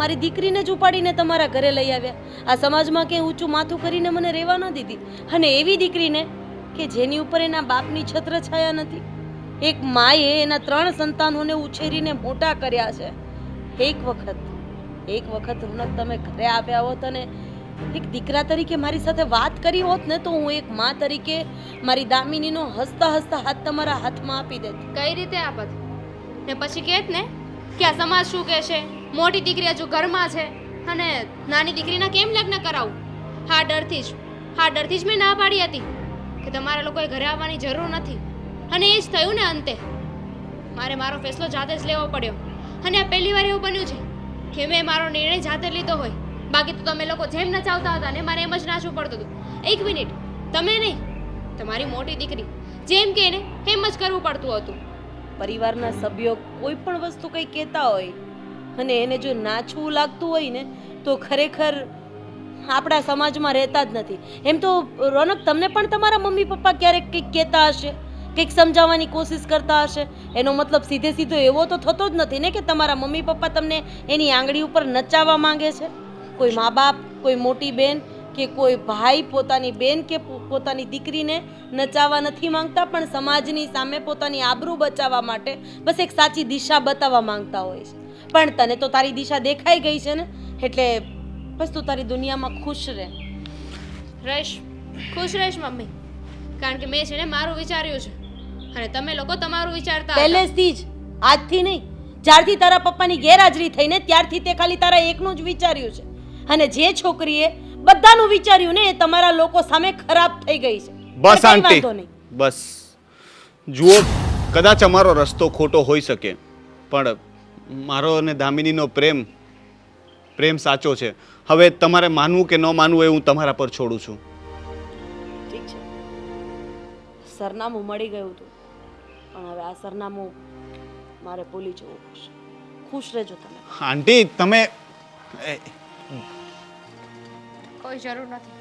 મારી દીકરીને જ ઉપાડીને તમારા ઘરે લઈ આવ્યા. આ સમાજમાં કે ઊંચું માથું કરીને મને રહેવા ન દીધી. અને એવી દીકરીને કે જેની ઉપર એના બાપની છત્રછાયા નથી. એક માએ એના 3 સંતાનોને ઉછેરીને મોટા કર્યા છે. એક વખત રોનક તમે ઘરે આવ્યા હોત અને એક દીકરા તરીકે મારી સાથે વાત કરી હોત ને, તો હું એક માં તરીકે મારી દામિનીનો હસતા હસતા હાથ તમારા હાથમાં આપી દેત. કઈ રીતે આપત? ને પછી કહેત ને કે આ સમાજ શું કહેશે, મોટી દીકરી હજુ ઘરમાં છે અને નાની દીકરીના કેમ લગ્ન કરાવું? હા ડરથી જ મેં ના પાડી હતી કે તમારા લોકોએ ઘરે આવવાની જરૂર નથી. અને એ જ થયું ને અંતે. મારે મારો ફેસલો જાતે જ લેવો પડ્યો. અને આ પહેલી વાર એવું બન્યું છે કે મેં મારો નિર્ણય જાતે લીધો હોય. બાકી તો તમે લોકો જેમ નચાવતા હતા ને, મારે એમ જ નાચવું પડતું હતું. એક મિનિટ, તમે નહીં, તમારી મોટી દીકરી જેમ કે ને એમ જ કરવું પડતું હતું. પરિવારના સભ્યો કોઈ પણ વસ્તુ કંઈ કહેતા હોય અને એને જો નાચવું લાગતું હોય ને, તો ખરેખર આપણા સમાજમાં રહેતા જ નથી. એમ તો રોનક, તમને પણ તમારા મમ્મી પપ્પા ક્યારેક કંઈક કહેતા હશે, કંઈક સમજાવવાની કોશિશ કરતા હશે. એનો મતલબ સીધે સીધો એવો તો થતો જ નથી ને કે તમારા મમ્મી પપ્પા તમને એની આંગળી ઉપર નચાવવા માંગે છે. કોઈ મા બાપ, કોઈ મોટી બેન કે કોઈ ભાઈ પોતાની બેન કે પોતાની દીકરીને નચાવવા નથી માંગતા, પણ સમાજની સામે પોતાની આબરૂ બચાવવા માટે બસ એક સાચી દિશા બતાવવા માંગતા હોય છે. પણ તને તો તારી દિશા દેખાઈ ગઈ છે ને, એટલે બસ તું તારી દુનિયામાં ખુશ રહે. ખુશ રહીશ મમ્મી, કારણ કે મેં છે ને મારું વિચાર્યું છે અને તમે લોકો તમારું વિચારતા હતા. પહેલેથી જ, આજથી નહીં, જ્યારથી તારા પપ્પાની ગેરહાજરી થઈને ત્યારથી તે ખાલી તારા એકનું જ વિચાર્યું છે. અને જે છોકરીએ બધાનું વિચાર્યું ને, એ તમારા લોકો સામે ખરાબ થઈ ગઈ છે. બસ કંઈ આંટી, વાંધો નહીં. બસ જુઓ, કદાચ અમારો રસ્તો ખોટો હોઈ શકે, પણ મારો અને દામિનીનો પ્રેમ સાચો છે. હવે તમારે માનવું કે ન માનવું એ હું તમારા પર છોડું છું. ઠીક છે, સરનામું મળી ગયું હતું, પણ હવે આ સરનામું મારે ભૂલી જવું પડશે. ખુશ રહેજો તમે. આંટી, તમે કોઈ જરૂર નથી.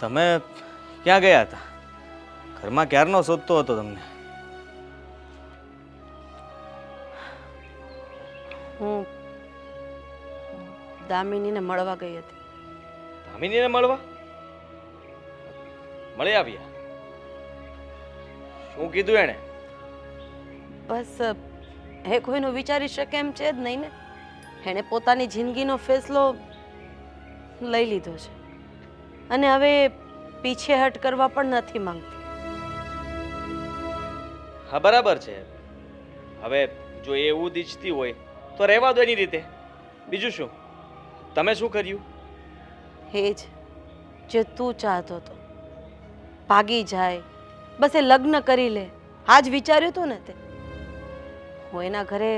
તમે ક્યાં ગયા હતા? ઘરમાં ક્યારનો શોધતો હતો તમને. હું દામિનીને મળવા ગઈ હતી. દામિનીને મળવા મળી આવ્યા? શું કીધું એણે? બસ એ કોઈનું વિચારી શકે એમ છે જ નહીં ને. એણે પોતાની જિંદગીનો ફેસલો લઈ લીધો છે અને હવે પીછેહટ કરવા પણ નથી માંગતી. હા બરાબર છે. હવે જો એ એવું જ ઈચ્છતી હોય તો રહેવા દો એની રીતે. બીજું શું? તમે શું કર્યું? એ જ જે તું ચાહતો હતો. ભાગી જાય, બસ એ લગ્ન કરી લે, આજ વિચાર્યું હતું ને તે. હું એના ઘરે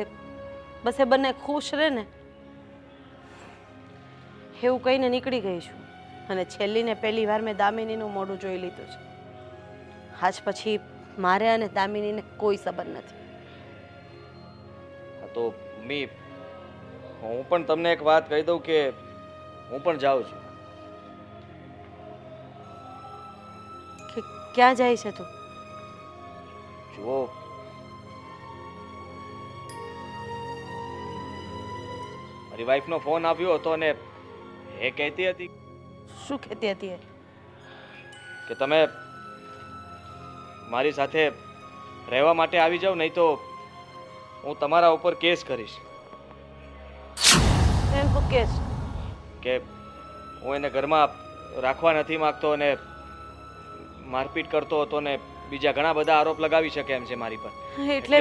બસ એ બંને ખુશ રહે ને એવું કહીને નીકળી ગઈ છું અને છેલ્લી ને પહેલી વાર મેં દામિનીનું મોઢું જોઈ લીધું છે. આજ પછી મારે અને દામિનીને કોઈ સંબંધ નથી. હા તો મી હું પણ તમને એક વાત કહી દઉં કે હું પણ જાઉં છું. કે ક્યાં જાય છે તું? જુઓ મારી વાઈફનો ફોન આવ્યો હતો અને એ કહેતી હતી શું કહેતી હતી એ? કે તમે મારી સાથે રહેવા માટે આવી જાઓ, નહીં તો હું તમારા ઉપર કેસ કરીશ. એમ શું કહેશ? કે હું એને ઘરમાં રાખવા નથી માંગતો અને મારપીટ કરતો હતો ને બીજા ઘણા બધા આરોપ લગાવી શકે એમ છે મારી પર. એટલે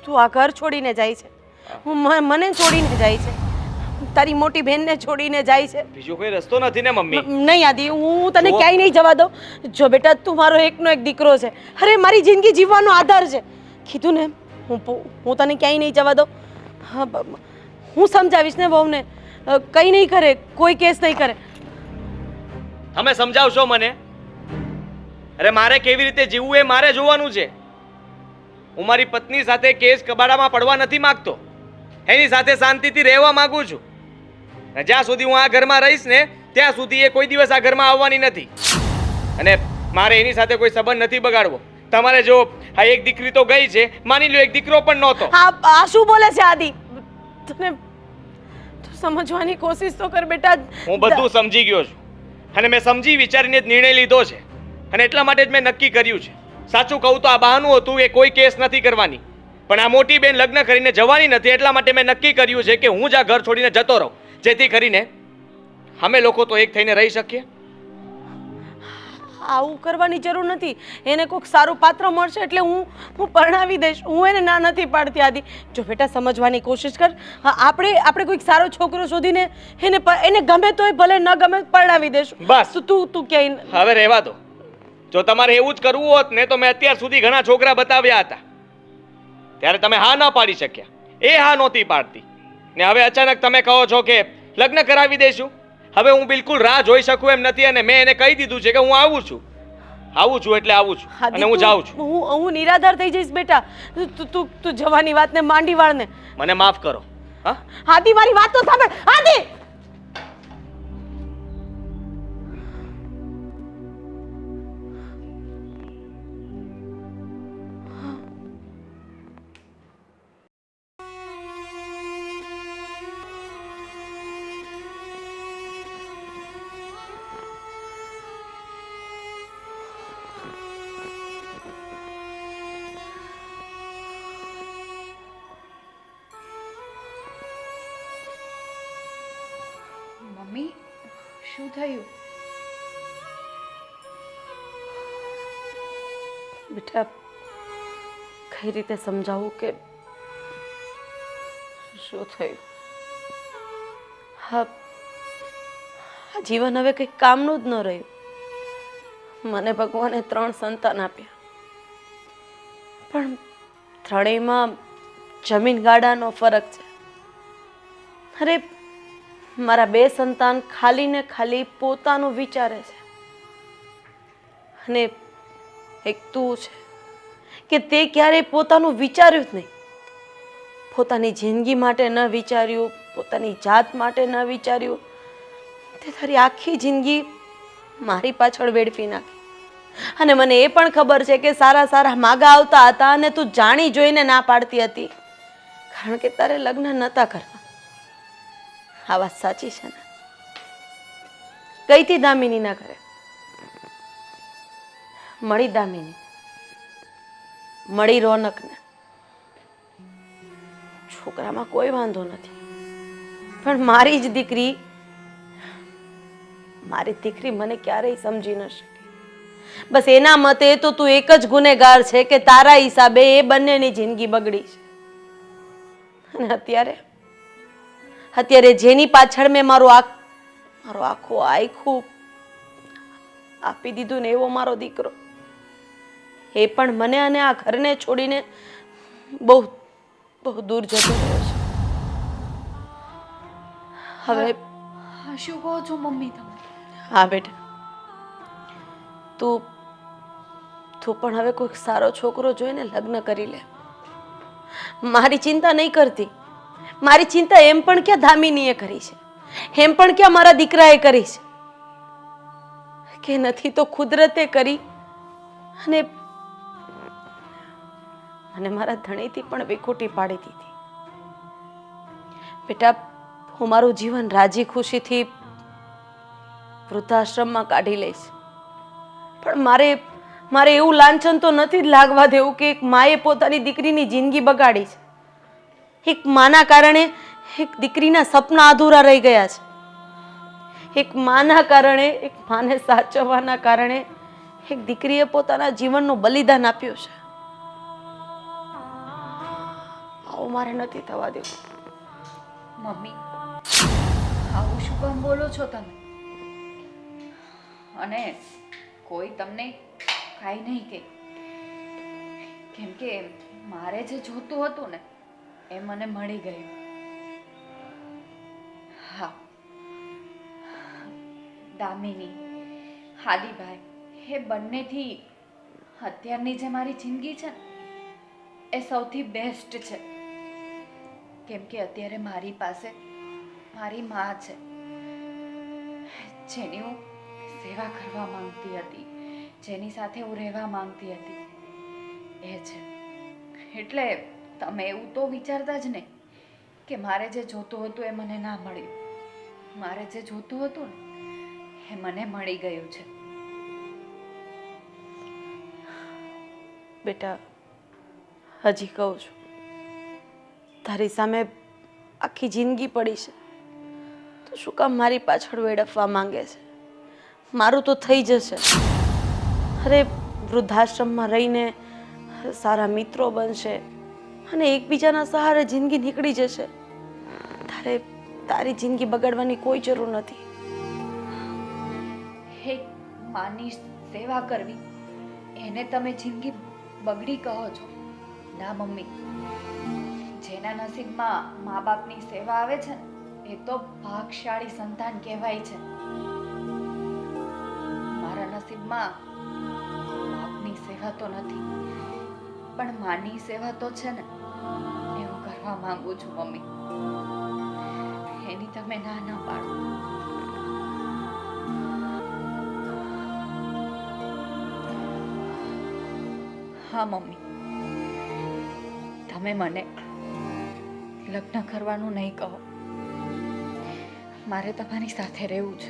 તું આ ઘર છોડીને જાય છે? મને છોડીને જાય છે? તારી મોટી બહેનને છોડીને જાય છે? બીજો કોઈ રસ્તો નથી ને મમ્મી. નહીં આદિ, હું તને ક્યાંય નહીં જવા દઉં. જો બેટા, તું મારો એકનો એક દીકરો છે. અરે મારી જિંદગી જીવવાનો આધાર છે. કીધું ને, હું તને ક્યાંય નહીં જવા દઉં. હા, હું સમજાવીશ ને વહુને. કંઈ નહીં કરે, કોઈ કેસ નહીં કરે. તમે સમજાવશો મને? અરે મારે કેવી રીતે જીવવું એ મારે જોવાનું છે. હું મારી પત્ની સાથે કેસ કબાડામાં પડવા નથી માંગતો. એની સાથે શાંતિથી રહેવા માંગુ છું. અને જ્યાં સુધી હું આ ઘરમાં રહીશ ને ત્યાં સુધી એ કોઈ દિવસ આ ઘરમાં આવવાની નથી. અને મારે એની સાથે કોઈ સંબંધ નથી બગાડવો. તમારે જો આ એક દીકરી તો ગઈ છે, માની લો એક દીકરો પણ નહોતો. આ શું બોલે છે આદિ? તને તું સમજવાની કોશિશ તો કર બેટા. હું બધું સમજી ગયો છું અને મેં સમજી વિચારીને જ નિર્ણય લીધો છે. અને એટલા માટે જ મેં નક્કી કર્યું છે. સાચું કહું તો આ બહાનું હતું કે કોઈ કેસ નથી કરવાની, પણ આ મોટી બેન લગ્ન કરીને જવાની નથી. એટલા માટે મેં નક્કી કર્યું છે કે હું જ આ ઘર છોડીને જતો રહું, જેથી કરીને અમે લોકો તો એક થઈને રહી શકીએ. આવું કરવાની જરૂર નથી. એને કોઈક સારું પાત્ર મળશે એટલે હું પરણાવી દઈશ. હું એને ના નથી પાડતી આદિ. જો બેટા, સમજવાની કોશિશ કર. આપણે કોઈક સારો છોકરો શોધીને એને ગમે તોય ભલે ન ગમે પરણાવી દઈશું. બસ. તું ક્યાંય હવે રહેવા દો. જો તમારે એવું જ કરવું હોત ને તો મેં અત્યાર સુધી ઘણા છોકરા બતાવ્યા હતા, ત્યારે તમે હા ના પાડી શક્યા. એ હા નહોતી પાડતી ને હવે અચાનક તમે કહો છો કે લગ્ન કરાવી દઈશું. હવે હું બિલકુલ રાહ જોઈ શકું એમ નથી અને મેં એને કહી દીધું છે કે હું આવું છું એટલે આવું છું અને હું જાઉં છું. હું નિરાધાર થઈ જઈશ બેટા. તું જવાની વાતને માંડી વાળને. મને માફ કરો. હા આદિ, મારી વાત તો સાંભળ. આદિ, મમ્મી, શું થયું? બેટા, કઈ રીતે સમજાવું કે શું થયું? હા, આ જીવન હવે કંઈ કામનું જ ન રહ્યું. મને ભગવાને 3 સંતાન આપ્યા, પણ ત્રણેયમાં જમીન ગાડાનો ફરક છે. અરે મારા 2 સંતાન ખાલી ને ખાલી પોતાનું વિચારે છે અને એક તું છે કે તે ક્યારેય પોતાનું વિચાર્યું જ નહીં. પોતાની જિંદગી માટે ન વિચાર્યું, પોતાની જાત માટે ન વિચાર્યું. તે તારી આખી જિંદગી મારી પાછળ વેડફી નાખી. અને મને એ પણ ખબર છે કે સારા સારા માગા આવતા હતા અને તું જાણી જોઈને ના પાડતી હતી, કારણ કે તારે લગ્ન નહોતા કરવા. આ વાત સાચી છે ને? ગઈ હતી દામિનીના ઘરે, મળી દામિની, મળી રોનકને. છોકરામાં કોઈ વાંધો નથી, પણ મારી દીકરી મને ક્યારેય સમજી ન શકી. બસ એના મતે તો તું એક જ ગુનેગાર છે કે તારા હિસાબે એ બંનેની જિંદગી બગડી છે. અને અત્યારે જેની પાછળ મેં મારું આખું આખું આપી દીધું ને, એવો મારો દીકરો, એ પણ મને અને આ ઘરને છોડીને બહુ બહુ દૂર જતો રહ્યો છે. હવે શું કહો છો મમ્મી તમે? હા બેટા, તું પણ હવે કોઈક સારો છોકરો જોઈને લગ્ન કરી લે. મારી ચિંતા નહીં કરતી. મારી ચિંતા એમ પણ ક્યાં દામિનીએ કરી છે, એમ પણ ક્યાં મારા દીકરાએ કરી છે, કે નથી તો કુદરતે કરી અને મારા ધણીથી પણ વિખૂટી પાડી દીધી. બેટા, હું મારું જીવન રાજી ખુશીથી વૃદ્ધાશ્રમમાં કાઢી લઈશ, પણ મારે એવું લાંછન તો નથી જ લાગવા દેવું કે એક માએ પોતાની દીકરીની જિંદગી બગાડી છે. એક માના કારણે એક દીકરીના સપના અધૂરા રહી ગયા છે. એક માના કારણે, એક માને સાચવવાના કારણે એક દીકરીએ પોતાના જીવનનું બલિદાન આપ્યું છે. આવું મારે નથી થવા દેવું. મમ્મી, આવું શું કામ બોલો છો તમે? અને કોઈ તમને કાંઈ નહીં કે, કેમ કે મારે જે જોતું હતું ને એ મને મળી ગયું. હા, દામિની, હાદીભાઈ, એ બંનેથી અત્યારની જે મારી જિંદગી છે ને એ સૌથી બેસ્ટ છે. કેમ કે અત્યારે મારી પાસે મારી મા છે, જેની હું સેવા કરવા માંગતી હતી, જેની સાથે હું રહેવા માંગતી હતી, એ છે. એટલે તમે એવું તો વિચારતા જ નહીં કે મારે જે જોતું હતું એ મને ના મળ્યું. મારે જે જોતું હતું ને એ મને મળી ગયું છે. બેટા, હજી કહું છું, તારી સામે આખી જિંદગી પડી છે, તો શું કામ મારી પાછળ વેડફવા માંગે છે? મારું તો થઈ જશે. અરે, વૃદ્ધાશ્રમમાં રહીને સારા મિત્રો બનશે અને એકબીજાના સહારે જિંદગી નીકળી જશે. તારી જિંદગી બગાડવાની કોઈ જરૂર નથી. એક માની સેવા કરવી એને તમે જિંદગી બગડી કહો છો? ના મમ્મી, જેના નસીબમાં મા બાપની સેવા આવે છે ને એ તો ભાગશાળી સંતાન કહેવાય છે. મારા નસીબમાં બાપની સેવા તો નથી, પણ માની સેવા તો છે ને, એ હું કરવા માંગુ છું મમ્મી. એની તમે ના ન પાડો. હા મમ્મી, તમે મને લગ્ન કરવાનું નહીં કહો. મારે તમારી સાથે રહેવું છે.